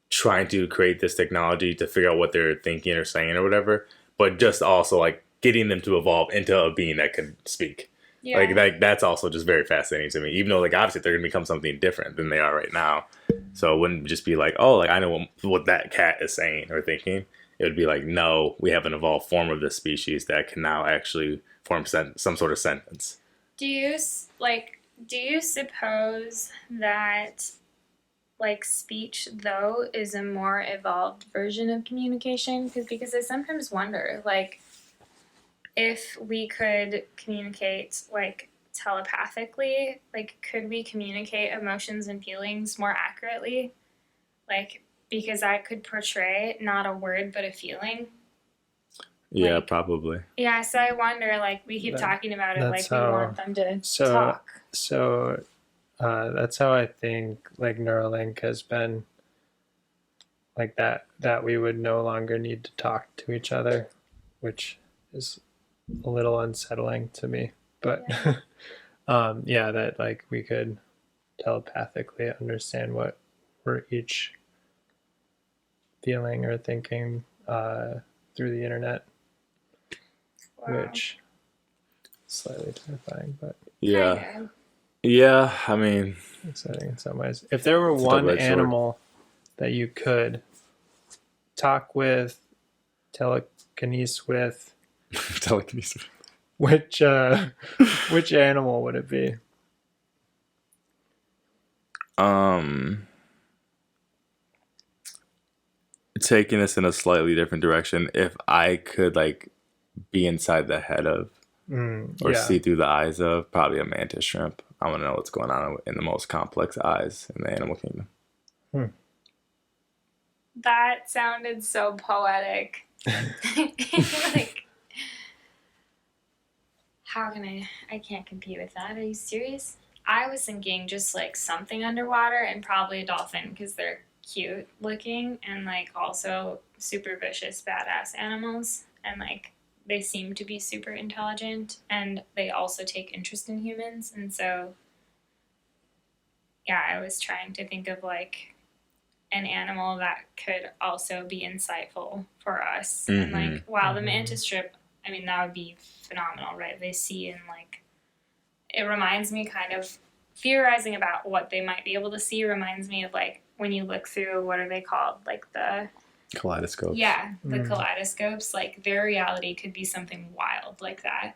trying to create this technology to figure out what they're thinking or saying or whatever, but just also like getting them to evolve into a being that can speak. Yeah. Like that's also just very fascinating to me. Even though like obviously they're gonna become something different than they are right now, so it wouldn't just be like, oh, like I know what that cat is saying or thinking. It would be like, no, we have an evolved form of this species that can now actually form some sort of sentence. Do you suppose that like speech though is a more evolved version of communication? Because I sometimes wonder like if we could communicate like telepathically, like could we communicate emotions and feelings more accurately? Like because I could portray not a word but a feeling. Yeah, Like, probably. yeah, so I wonder like we keep talking about it like we want them to talk. So that's how I think like Neuralink has been like that we would no longer need to talk to each other, which is a little unsettling to me. But yeah, that like we could telepathically understand what we're each feeling or thinking through the internet, which is slightly terrifying, but yeah, I mean, exciting in some ways. If there were one animal that you could talk with, telekinesis with, which animal would it be? Taking this in a slightly different direction, if I could like be inside the head of or see through the eyes of probably a mantis shrimp. I want to know what's going on in the most complex eyes in the animal kingdom. That sounded so poetic. Like, how can I can't compete with that. Are you serious? I was thinking just like something underwater and probably a dolphin because they're cute looking and like also super vicious badass animals, and like they seem to be super intelligent and they also take interest in humans. And so yeah, I was trying to think of like an animal that could also be insightful for us. And like wow, the mantis shrimp, I mean that would be phenomenal, right? They see and like it reminds me kind of theorizing about what they might be able to see reminds me of like when you look through, what are they called, like the kaleidoscopes. Yeah, the kaleidoscopes. Like their reality could be something wild like that,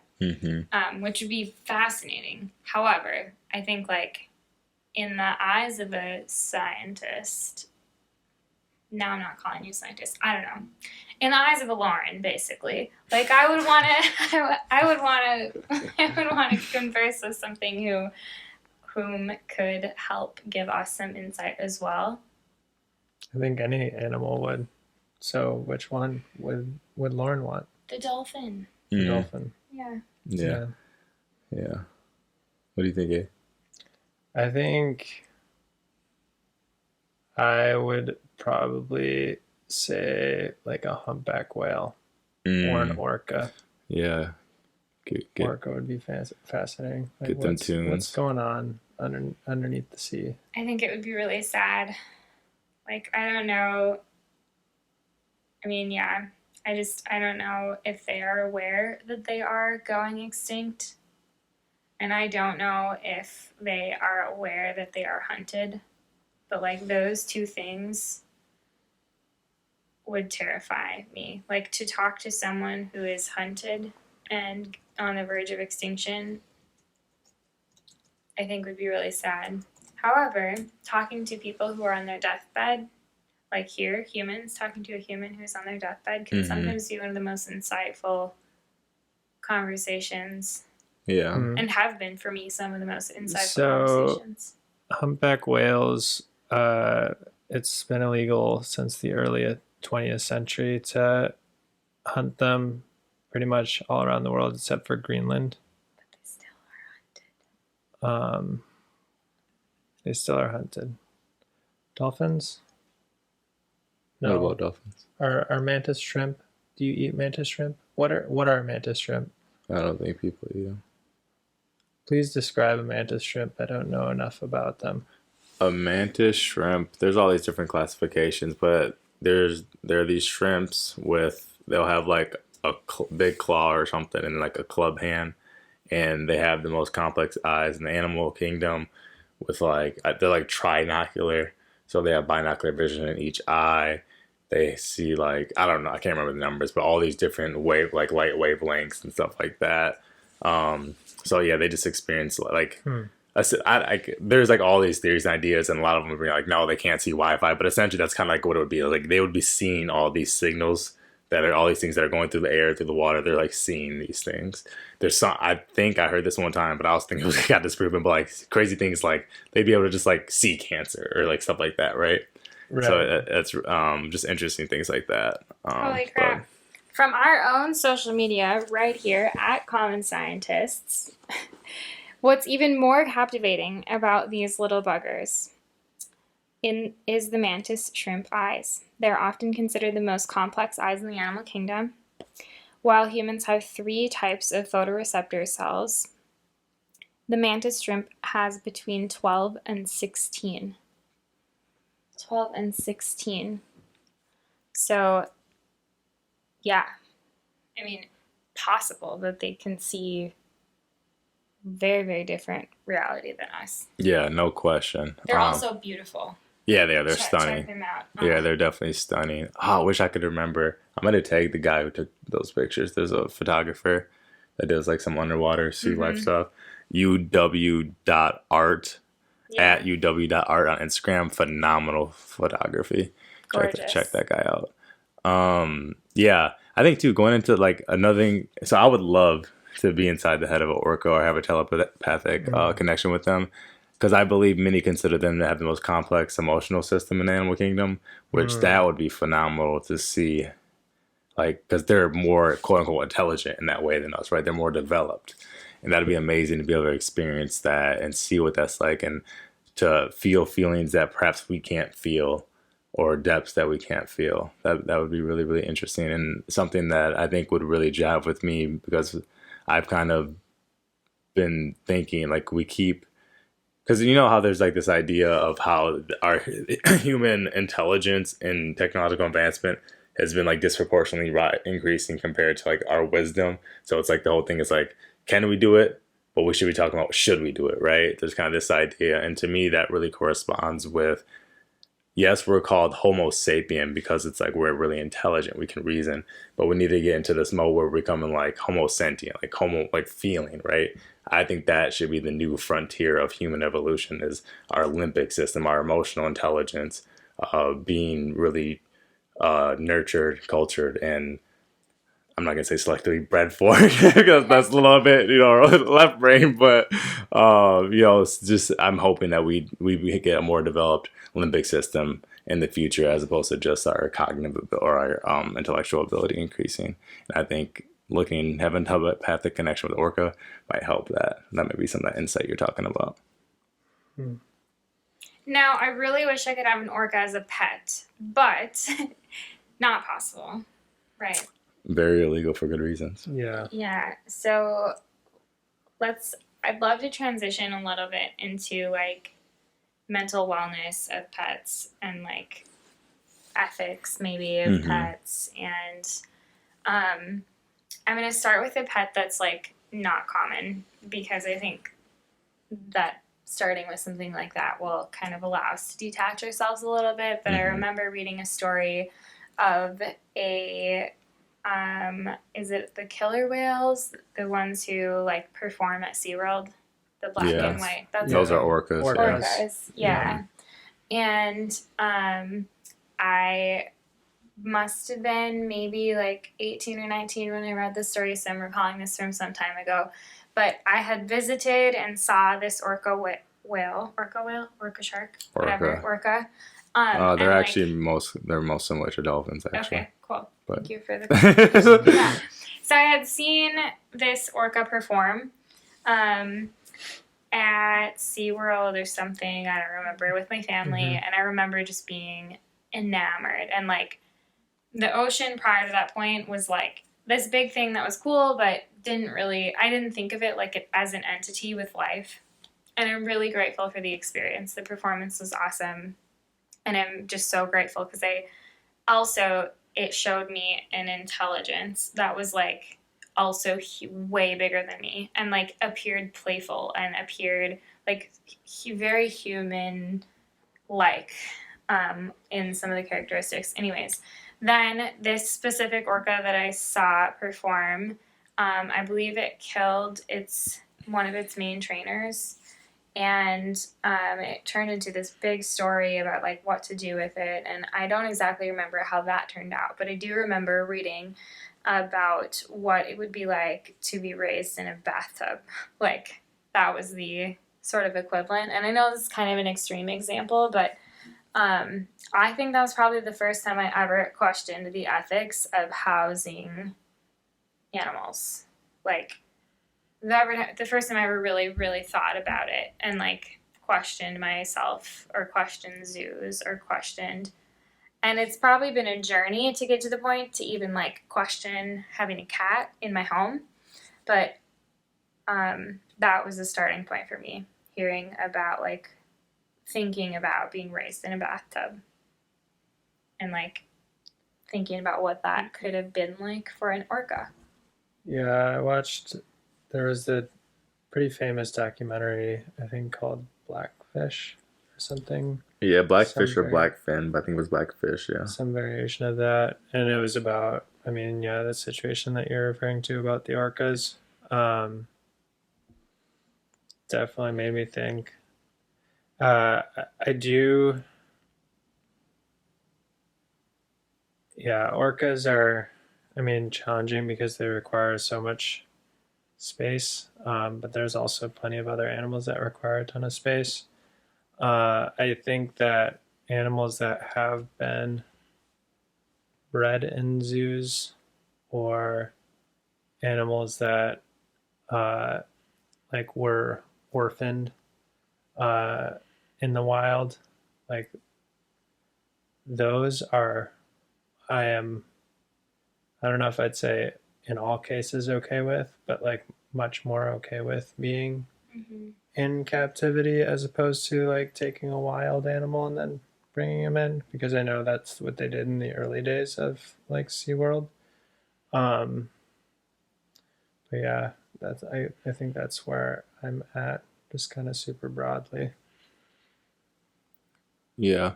which would be fascinating. However, I think like in the eyes of a scientist, now I'm not calling you a scientist, I don't know, in the eyes of a Lauren, basically, like I would want to converse with something whom could help give us some insight as well. I think any animal would. So which one would Lauren want? The dolphin. The dolphin. Yeah. What do you think, Abe? I think I would probably say like a humpback whale or an Mm, orca. yeah, get Orca would be fascinating. Like get them what's tunes. going on underneath the sea? I think it would be really sad. Like, I don't know. I mean, yeah. I don't know if they are aware that they are going extinct. And I don't know if they are aware that they are hunted. But, like, those two things would terrify me. Like, to talk to someone who is hunted and on the verge of extinction, I think would be really sad. However, talking to people who are on their deathbed, like here, humans, talking to a human who's on their deathbed can sometimes be one of the most insightful conversations, Yeah. and have been for me some of the most insightful So conversations. humpback whales, it's been illegal since the early 20th century to hunt them pretty much all around the world except for Greenland. But they still are hunted. Um, they still are hunted. Dolphins? What No. about dolphins? Are mantis shrimp? Do you eat mantis shrimp? What are mantis shrimp? I don't think people eat them. Please describe a mantis shrimp. I don't know enough about them. A mantis shrimp. There's all these different classifications, but there are these shrimps with they'll have like a big claw or something and like a club hand, and they have the most complex eyes in the animal kingdom. With like they're like trinocular, so they have binocular vision in each eye. They see like I don't know, I can't remember the numbers, but all these different like light wavelengths and stuff like that. So yeah, they just experience like there's like all these theories and ideas, and a lot of them are like, no, they can't see Wi-Fi, but essentially that's kind of like what it would be. Like they would be seeing all these signals that are all these things that are going through the air, through the water. They're like seeing these things. There's some. I think I heard this one time, but I was thinking it was got disproven. But like crazy things, like they'd be able to just like see cancer or like stuff like that, right? Right. So that's just interesting things like that. Holy crap. From our own social media right here at Common Scientists, what's even more captivating about these little buggers is the mantis shrimp eyes. They're often considered the most complex eyes in the animal kingdom. While humans have 3 types of photoreceptor cells, the mantis shrimp has between 12 and 16. 12 and 16. So, yeah. I mean, possible that they can see very, very different reality than us. Yeah, no question. They're also beautiful. Yeah, they are. They're stunning. Check them out. Yeah, they're definitely stunning. Oh, I wish I could remember. I'm gonna tag the guy who took those pictures. There's a photographer that does like some underwater sea life stuff. uw.art at uw.art on Instagram. Phenomenal photography. Gorgeous. Check that guy out. Yeah, I think too, going into like another thing. So I would love to be inside the head of an orca or have a telepathic connection with them. Because I believe many consider them to have the most complex emotional system in the animal kingdom, which that would be phenomenal to see. Like, because they're more quote unquote intelligent in that way than us, right? They're more developed. And that'd be amazing to be able to experience that and see what that's like and to feel feelings that perhaps we can't feel or depths that we can't feel. That would be really, really interesting and something that I think would really jive with me because I've kind of been thinking like we keep. Because you know how there's like this idea of how our human intelligence and technological advancement has been like disproportionately increasing compared to like our wisdom. So it's like the whole thing is like, can we do it? But we should be talking about should we do it, right? There's kind of this idea. And to me, that really corresponds with, yes, we're called Homo sapien because it's like we're really intelligent, we can reason, but we need to get into this mode where we're becoming like Homo sentient, like Homo, like feeling, right? I think that should be the new frontier of human evolution is our limbic system, our emotional intelligence, being really nurtured, cultured, and I'm not gonna say selectively bred for because that's a little bit, left brain, but it's just I'm hoping that we get a more developed limbic system in the future as opposed to just our cognitive or our intellectual ability increasing. And I think having telepathic connection with orca might help that. That might be some of that insight you're talking about. Now, I really wish I could have an orca as a pet, but not possible. Right. Very illegal for good reasons. Yeah. Yeah. So I'd love to transition a little bit into like mental wellness of pets and like ethics maybe of pets. And I'm going to start with a pet that's like not common because I think that starting with something like that will kind of allow us to detach ourselves a little bit. But I remember reading a story of a is it the killer whales, the ones who like perform at SeaWorld, the black and white? That's Those what are orcas. orcas. Yeah. And I must have been maybe like 18 or 19 when I read the story, so I'm recalling this from some time ago. But I had visited and saw this orca shark, whatever, orca. They're actually they're most similar to dolphins, actually. Okay, cool. But. Thank you for the yeah. So I had seen this orca perform at SeaWorld or something, I don't remember, with my family, and I remember just being enamored. And like the ocean prior to that point was like this big thing that was cool, but I didn't think of it like as an entity with life. And I'm really grateful for the experience. The performance was awesome. And I'm just so grateful because it showed me an intelligence that was like also way bigger than me and like appeared playful and appeared like very human like in some of the characteristics. Anyways, then this specific orca that I saw perform, I believe it killed one of its main trainers. And it turned into this big story about like what to do with it. And I don't exactly remember how that turned out, but I do remember reading about what it would be like to be raised in a bathtub. Like that was the sort of equivalent. And I know this is kind of an extreme example, but I think that was probably the first time I ever questioned the ethics of housing animals. Like the first time I ever really, really thought about it and like questioned myself or questioned zoos or questioned. And it's probably been a journey to get to the point to even like question having a cat in my home. But that was the starting point for me, hearing about like thinking about being raised in a bathtub and like thinking about what that could have been like for an orca. Yeah, there was a pretty famous documentary, I think called Blackfish or something. Yeah, Blackfish or Blackfin, but I think it was Blackfish, yeah. Some variation of that. And it was about, the situation that you're referring to about the orcas. Definitely made me think. I do. Yeah, orcas are, challenging because they require so much space, but there's also plenty of other animals that require a ton of space. I think that animals that have been bred in zoos or animals that were orphaned in the wild, like those are, I don't know if I'd say in all cases okay with, but like much more okay with being in captivity as opposed to like taking a wild animal and then bringing him in, because I know that's what they did in the early days of like SeaWorld. But yeah, I think that's where I'm at, just kind of super broadly. Yeah.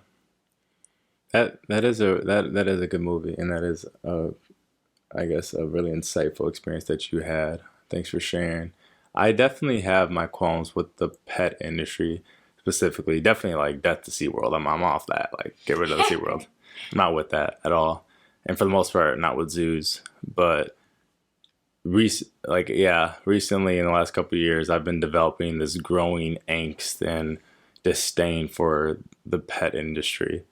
That is a good movie, and that is I guess a really insightful experience that you had. Thanks for sharing. I definitely have my qualms with the pet industry specifically. Definitely like death to SeaWorld. I'm off that. Like get rid of the SeaWorld. I'm not with that at all. And for the most part, not with zoos. But recently in the last couple of years, I've been developing this growing angst and disdain for the pet industry.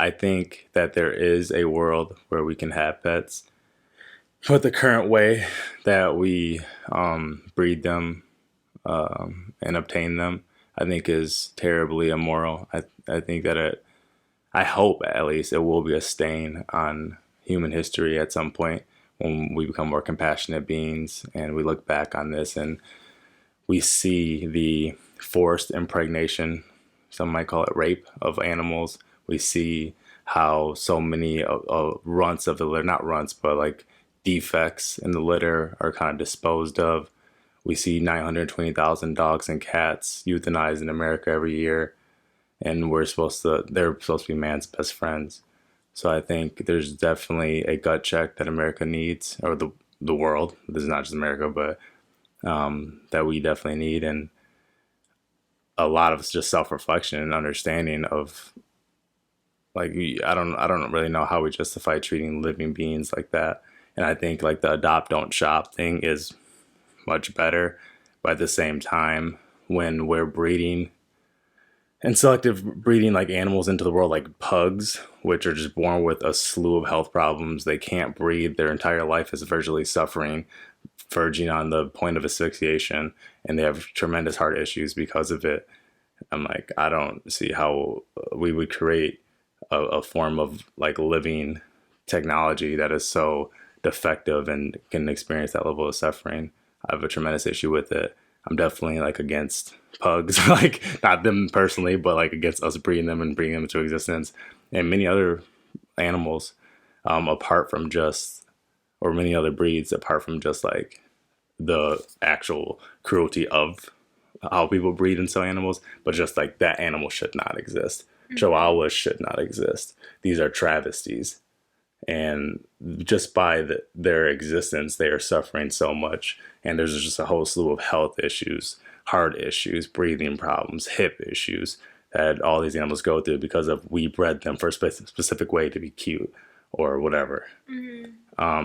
I think that there is a world where we can have pets, but the current way that we breed them and obtain them, I think is terribly immoral. I think that I hope at least it will be a stain on human history at some point when we become more compassionate beings and we look back on this and we see the forced impregnation, some might call it rape, of animals. We see how so many runts of the litter, not runts, but like defects in the litter are kind of disposed of. We see 920,000 dogs and cats euthanized in America every year, and they're supposed to be man's best friends. So I think there's definitely a gut check that America needs, or the world. This is not just America, but that we definitely need, and a lot of just self reflection and understanding of like I don't really know how we justify treating living beings like that. And I think like the adopt don't shop thing is much better, but at the same time, when we're breeding and selective breeding like animals into the world, like pugs, which are just born with a slew of health problems, they can't breathe, their entire life is virtually suffering, verging on the point of asphyxiation, and they have tremendous heart issues because of it. I'm like, I don't see how we would create a form of like living technology that is so defective and can experience that level of suffering. I have a tremendous issue with it. I'm definitely like against pugs, like not them personally, but like against us breeding them and bringing them into existence, and many other animals, apart from just, or many other breeds apart from just like the actual cruelty of how people breed and sell animals, but just like that animal should not exist. Chihuahuas should not exist. These are travesties. And just by their existence, they are suffering so much. And there's just a whole slew of health issues, heart issues, breathing problems, hip issues that all these animals go through because of we bred them for a specific way to be cute or whatever.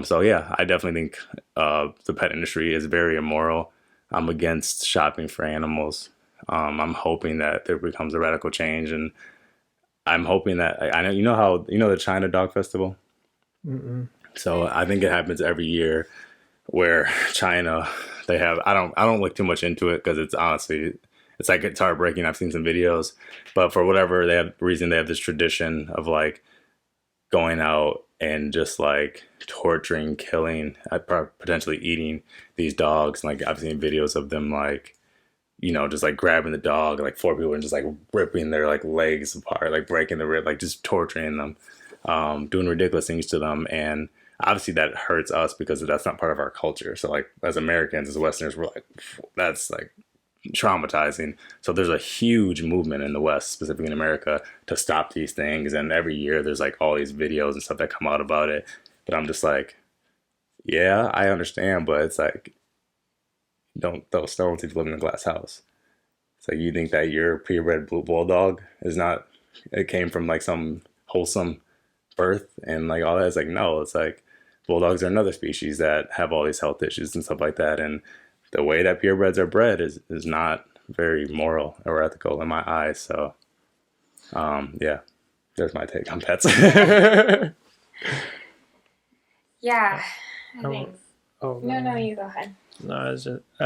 So yeah, I definitely think the pet industry is very immoral. I'm against shopping for animals. I'm hoping that there becomes a radical change, and I'm hoping that I know the China Dog Festival. Mm-mm. So I think it happens every year where China, they have, I don't look too much into it because it's honestly, it's heartbreaking. I've seen some videos, but for whatever reason, they have this tradition of like going out and just like torturing, killing, potentially eating these dogs. Like I've seen videos of them like, just like grabbing the dog, like four people, and just like ripping their like legs apart, like breaking the rib, like just torturing them, doing ridiculous things to them. And obviously that hurts us because that's not part of our culture. So like as Americans, as Westerners, we're like, that's like traumatizing. So there's a huge movement in the West, specifically in America, to stop these things. And every year there's like all these videos and stuff that come out about it. But I'm just like, yeah, I understand, but it's like, don't throw stones if you live in a glass house. So you think that your purebred blue bulldog is not, it came from like some wholesome birth and like all that? It's like, no, it's like bulldogs are another species that have all these health issues and stuff like that. And the way that purebreds are bred is not very moral or ethical in my eyes. So, yeah, there's my take on pets. Yeah, I Oh, think. oh, No, you go ahead. No, I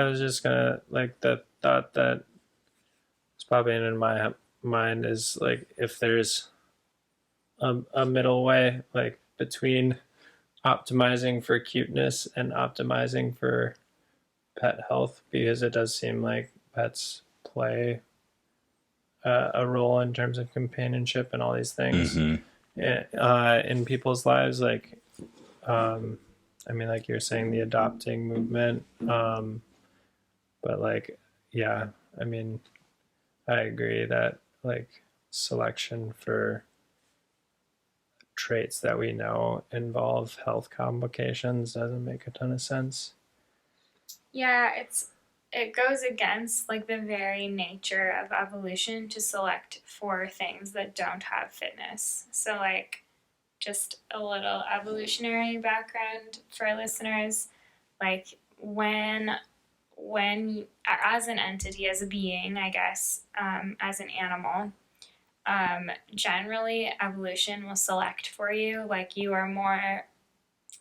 was just gonna like the thought that was popping in my mind is like if there's a middle way like between optimizing for cuteness and optimizing for pet health, because it does seem like pets play a role in terms of companionship and all these things in people's lives. Like, I mean, like you're saying, the adopting movement. But like, yeah, I mean, I agree that like selection for traits that we know involve health complications doesn't make a ton of sense. Yeah, it goes against like the very nature of evolution to select for things that don't have fitness. So like just a little evolutionary background for listeners, like when as an entity, as a being, I guess, as an animal, generally evolution will select for you. Like you are more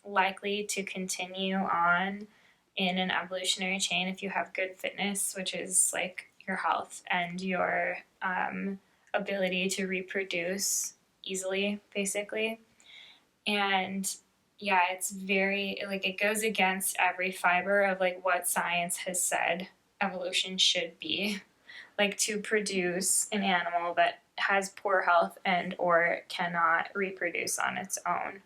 likely to continue on in an evolutionary chain if you have good fitness, which is like your health and your ability to reproduce easily, basically. And yeah, it's very, like, it goes against every fiber of like what science has said evolution should be. Like, to produce an animal that has poor health and or cannot reproduce on its own.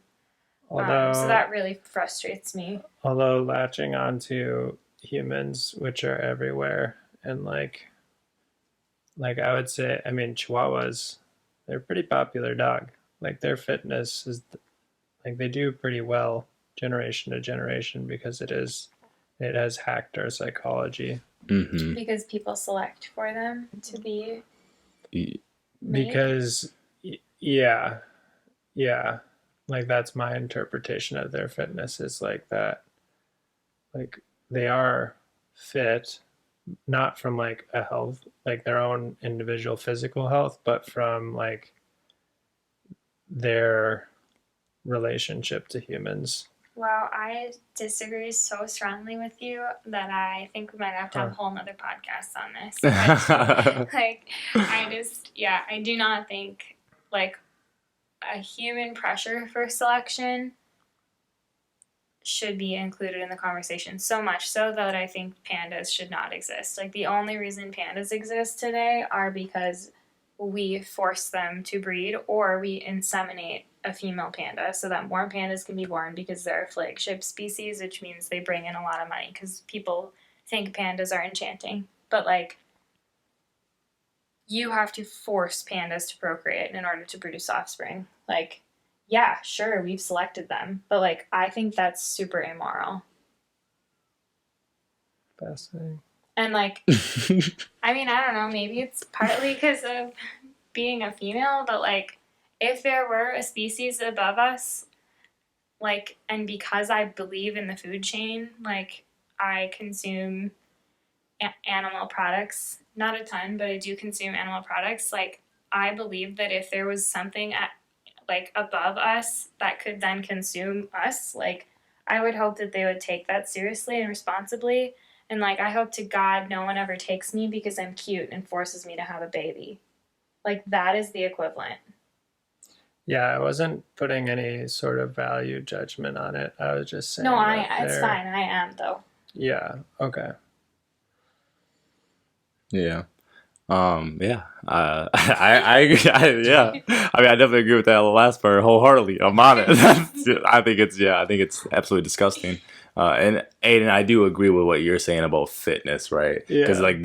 So that really frustrates me. Although latching onto humans, which are everywhere, and like I would say, I mean, Chihuahuas, they're a pretty popular dog. Like their fitness is like they do pretty well generation to generation because it has hacked our psychology. Mm-hmm. Because people select for them to be because yeah, like that's my interpretation of their fitness is like that, like they are fit, not from like a health, like their own individual physical health, but from like their relationship to humans. Well, I disagree so strongly with you that I think we might have to have a whole nother podcast on this. But, like, I do not think, like, a human pressure for selection should be included in the conversation. So much so that I think pandas should not exist. Like, the only reason pandas exist today are because we force them to breed or we inseminate a female panda so that more pandas can be born because they're a flagship species, which means they bring in a lot of money because people think pandas are enchanting. But, like, you have to force pandas to procreate in order to produce offspring. Like, yeah, sure, we've selected them, but, like, I think that's super immoral. Fascinating. And, like, I mean, I don't know, maybe it's partly because of being a female, but, like, if there were a species above us, like, and because I believe in the food chain, like, I consume animal products, not a ton, but I do consume animal products. Like, I believe that if there was something like above us that could then consume us, like, I would hope that they would take that seriously and responsibly. And, like, I hope to God no one ever takes me because I'm cute and forces me to have a baby. Like, that is the equivalent. Yeah, I wasn't putting any sort of value judgment on it. I was just saying. No, it's fine. I am, though. Yeah. Okay. Yeah. Yeah. I agree. Yeah. I mean, I definitely agree with that last part wholeheartedly. I'm on it. I think it's absolutely disgusting. And Aidan, I do agree with what you're saying about fitness, right? Yeah. Because like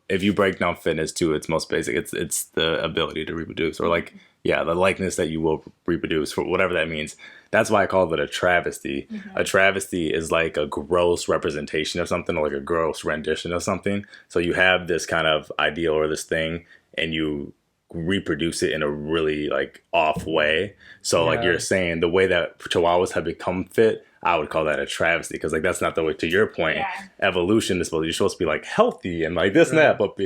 if you break down fitness to its most basic, it's the ability to reproduce, or like the likeness that you will reproduce, for whatever that means. That's why I call it a travesty. Mm-hmm. A travesty is like a gross representation of something, or like a gross rendition of something. So you have this kind of ideal or this thing, and you reproduce it in a really like off way. So like you're saying, the way that Chihuahuas have become fit, I would call that a travesty, because like that's not the way. To your point, evolution is you're supposed to be like healthy and like this and that, but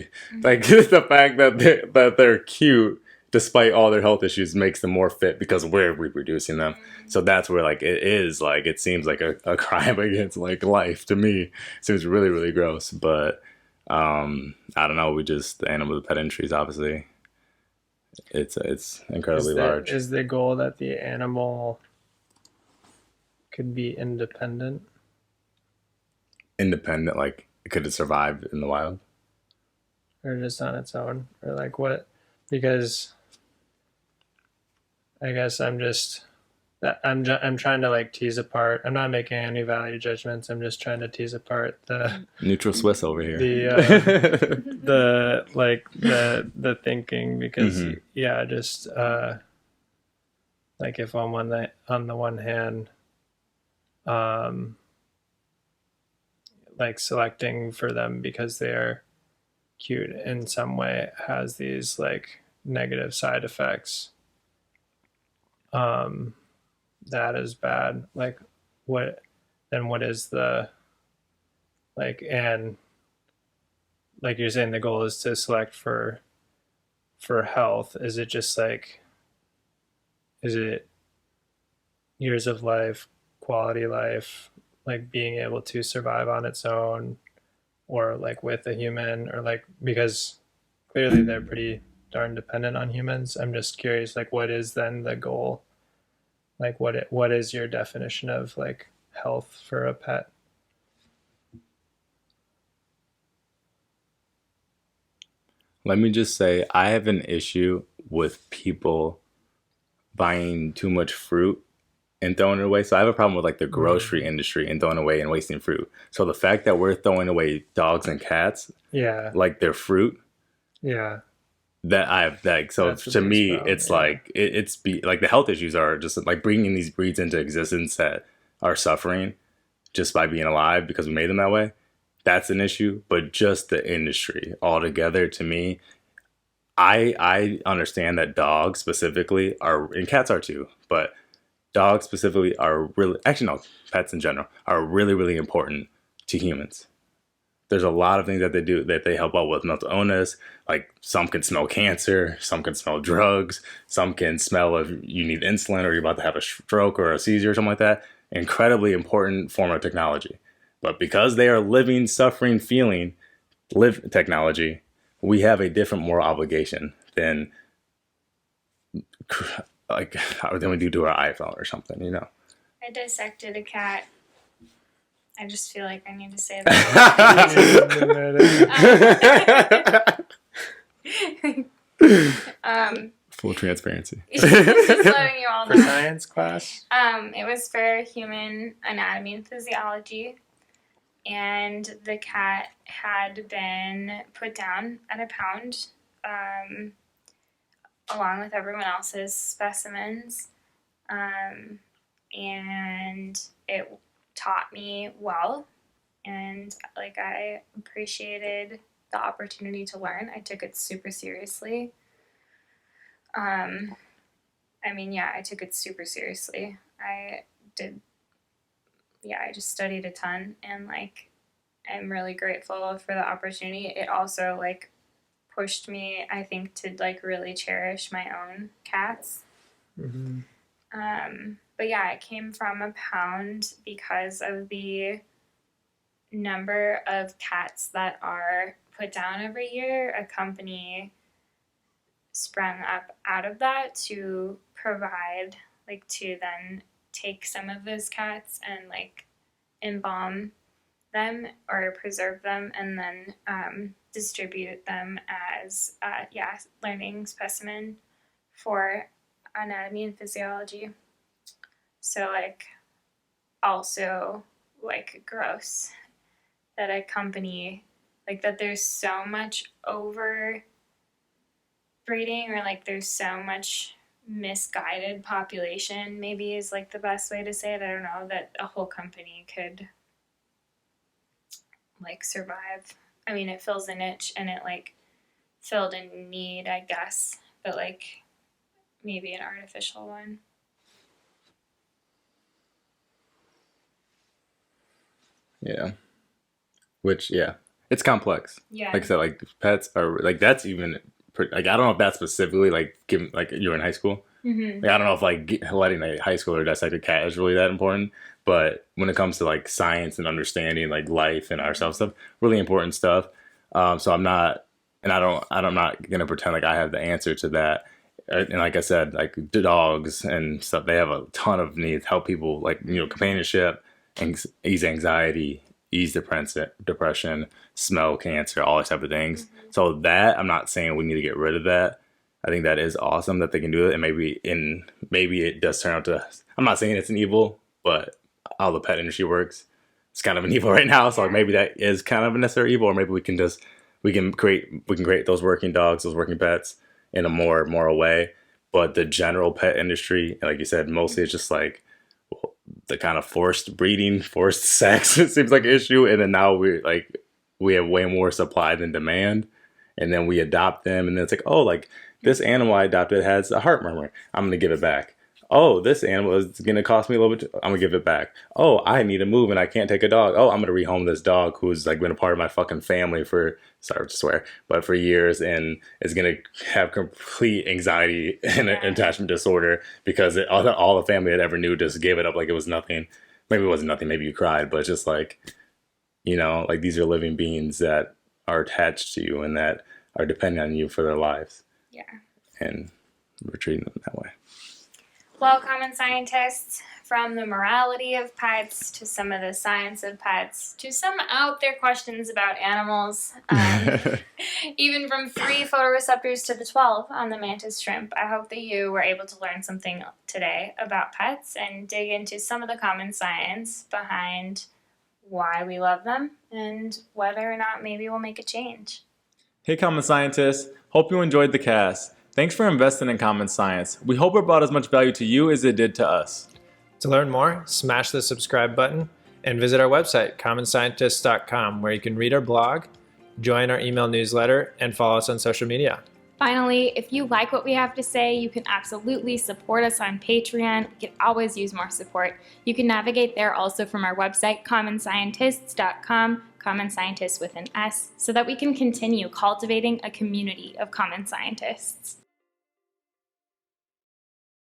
like the fact that they're cute despite all their health issues makes them more fit because we're reproducing them. So that's where like it is like it seems like a crime against like life to me. It seems really, really gross. But I don't know, the animal pet industry is obviously it's incredibly large. Is the goal that the animal could be independent? Independent, like could it survive in the wild? Or just on its own? Or like what? Because I guess I'm trying to like tease apart. I'm not making any value judgments. I'm just trying to tease apart the neutral Swiss over here. The thinking, because just like if on the one hand, like selecting for them because they're cute in some way has these like negative side effects. That is bad. Like what is the like, and like you're saying the goal is to select for health. Is it just like, is it years of life, quality life, like being able to survive on its own, or like with a human, or like, because clearly they're pretty darn dependent on humans. I'm just curious, like, what is then the goal? Like, what is your definition of like health for a pet? Let me just say, I have an issue with people buying too much fruit and throwing it away. So I have a problem with like the grocery industry and throwing away and wasting fruit. So the fact that we're throwing away dogs and cats, Yeah, like their fruit, yeah, that I have that. So that's the to biggest me, problem, it's yeah. like like the health issues are just like bringing these breeds into existence that are suffering just by being alive because we made them that way. That's an issue, but just the industry altogether, to me, I understand that dogs specifically are, and cats are too, but dogs specifically are really, actually no, pets in general are really, really important to humans. There's a lot of things that they do that they help out with mental illness. Like some can smell cancer, some can smell drugs, some can smell if you need insulin or you're about to have a stroke or a seizure or something like that. Incredibly important form of technology. But because they are living, suffering, feeling, live technology, we have a different moral obligation than like than we do to our iPhone or something, you know. I dissected a cat. I just feel like I need to say that. Full transparency. Just letting you all For know. science class. It was for human anatomy and physiology, and the cat had been put down at a pound, along with everyone else's specimens, and it taught me well, and like I appreciated the opportunity to learn. I took it super seriously. I mean, yeah, I took it super seriously. I did, yeah, I just studied a ton, and like I'm really grateful for the opportunity. It also like pushed me, I think, to like really cherish my own cats. Mm-hmm. But yeah, it came from a pound because of the number of cats that are put down every year. A company sprung up out of that to provide, like, to then take some of those cats and like embalm them or preserve them and then distribute them as learning specimen for anatomy and physiology. So like also like gross that a company, like, that there's so much over breeding, or like there's so much misguided population, maybe is like the best way to say it. I don't know, that a whole company could like survive. I mean, it fills a niche and it like filled a need, I guess, but like maybe an artificial one. Yeah. Which, yeah, it's complex. Yeah. Like I said, like pets are like, that's even like, I don't know if that's specifically like given like you're in high school. Mm-hmm. Like, I don't know if like letting a high schooler dissect a cat is really that important. But when it comes to like science and understanding like life and ourselves stuff, really important stuff. So I'm not, and I'm not gonna pretend like I have the answer to that. And like I said, like the dogs and stuff, they have a ton of needs. Help people like, you know, companionship, ease anxiety, ease depression, smell cancer, all these type of things. Mm-hmm. So that, I'm not saying we need to get rid of that. I think that is awesome that they can do it, and maybe it does turn out to. I'm not saying it's an evil, but how the pet industry works, it's kind of an evil right now. So like maybe that is kind of a necessary evil, or maybe we can create those working dogs, those working pets in a more moral way. But the general pet industry, like you said, mostly it's just like the kind of forced breeding, forced sex. It seems like an issue, and then now we have way more supply than demand, and then we adopt them, and then it's like, oh, like this animal I adopted has a heart murmur, I'm gonna give it back. Oh, this animal is gonna cost me a little bit, I'm gonna give it back. Oh, I need to move and I can't take a dog. Oh, I'm gonna rehome this dog who's like been a part of my fucking family for, sorry to swear, but for years, and is gonna have complete anxiety and attachment disorder because all the family that ever knew just gave it up like it was nothing. Maybe it wasn't nothing, maybe you cried, but just like, like these are living beings that are attached to you and that are dependent on you for their lives. Yeah. And we're treating them that way. Well, common scientists, from the morality of pets to some of the science of pets to some out there questions about animals, even from 3 photoreceptors to the 12 on the mantis shrimp. I hope that you were able to learn something today about pets and dig into some of the common science behind why we love them and whether or not maybe we'll make a change. Hey, common scientists. Hope you enjoyed the cast. Thanks for investing in common science. We hope it brought as much value to you as it did to us. To learn more, smash the subscribe button and visit our website, commonscientists.com, where you can read our blog, join our email newsletter, and follow us on social media. Finally, if you like what we have to say, you can absolutely support us on Patreon. We could always use more support. You can navigate there also from our website, commonscientists.com, common scientists with an S, so that we can continue cultivating a community of common scientists.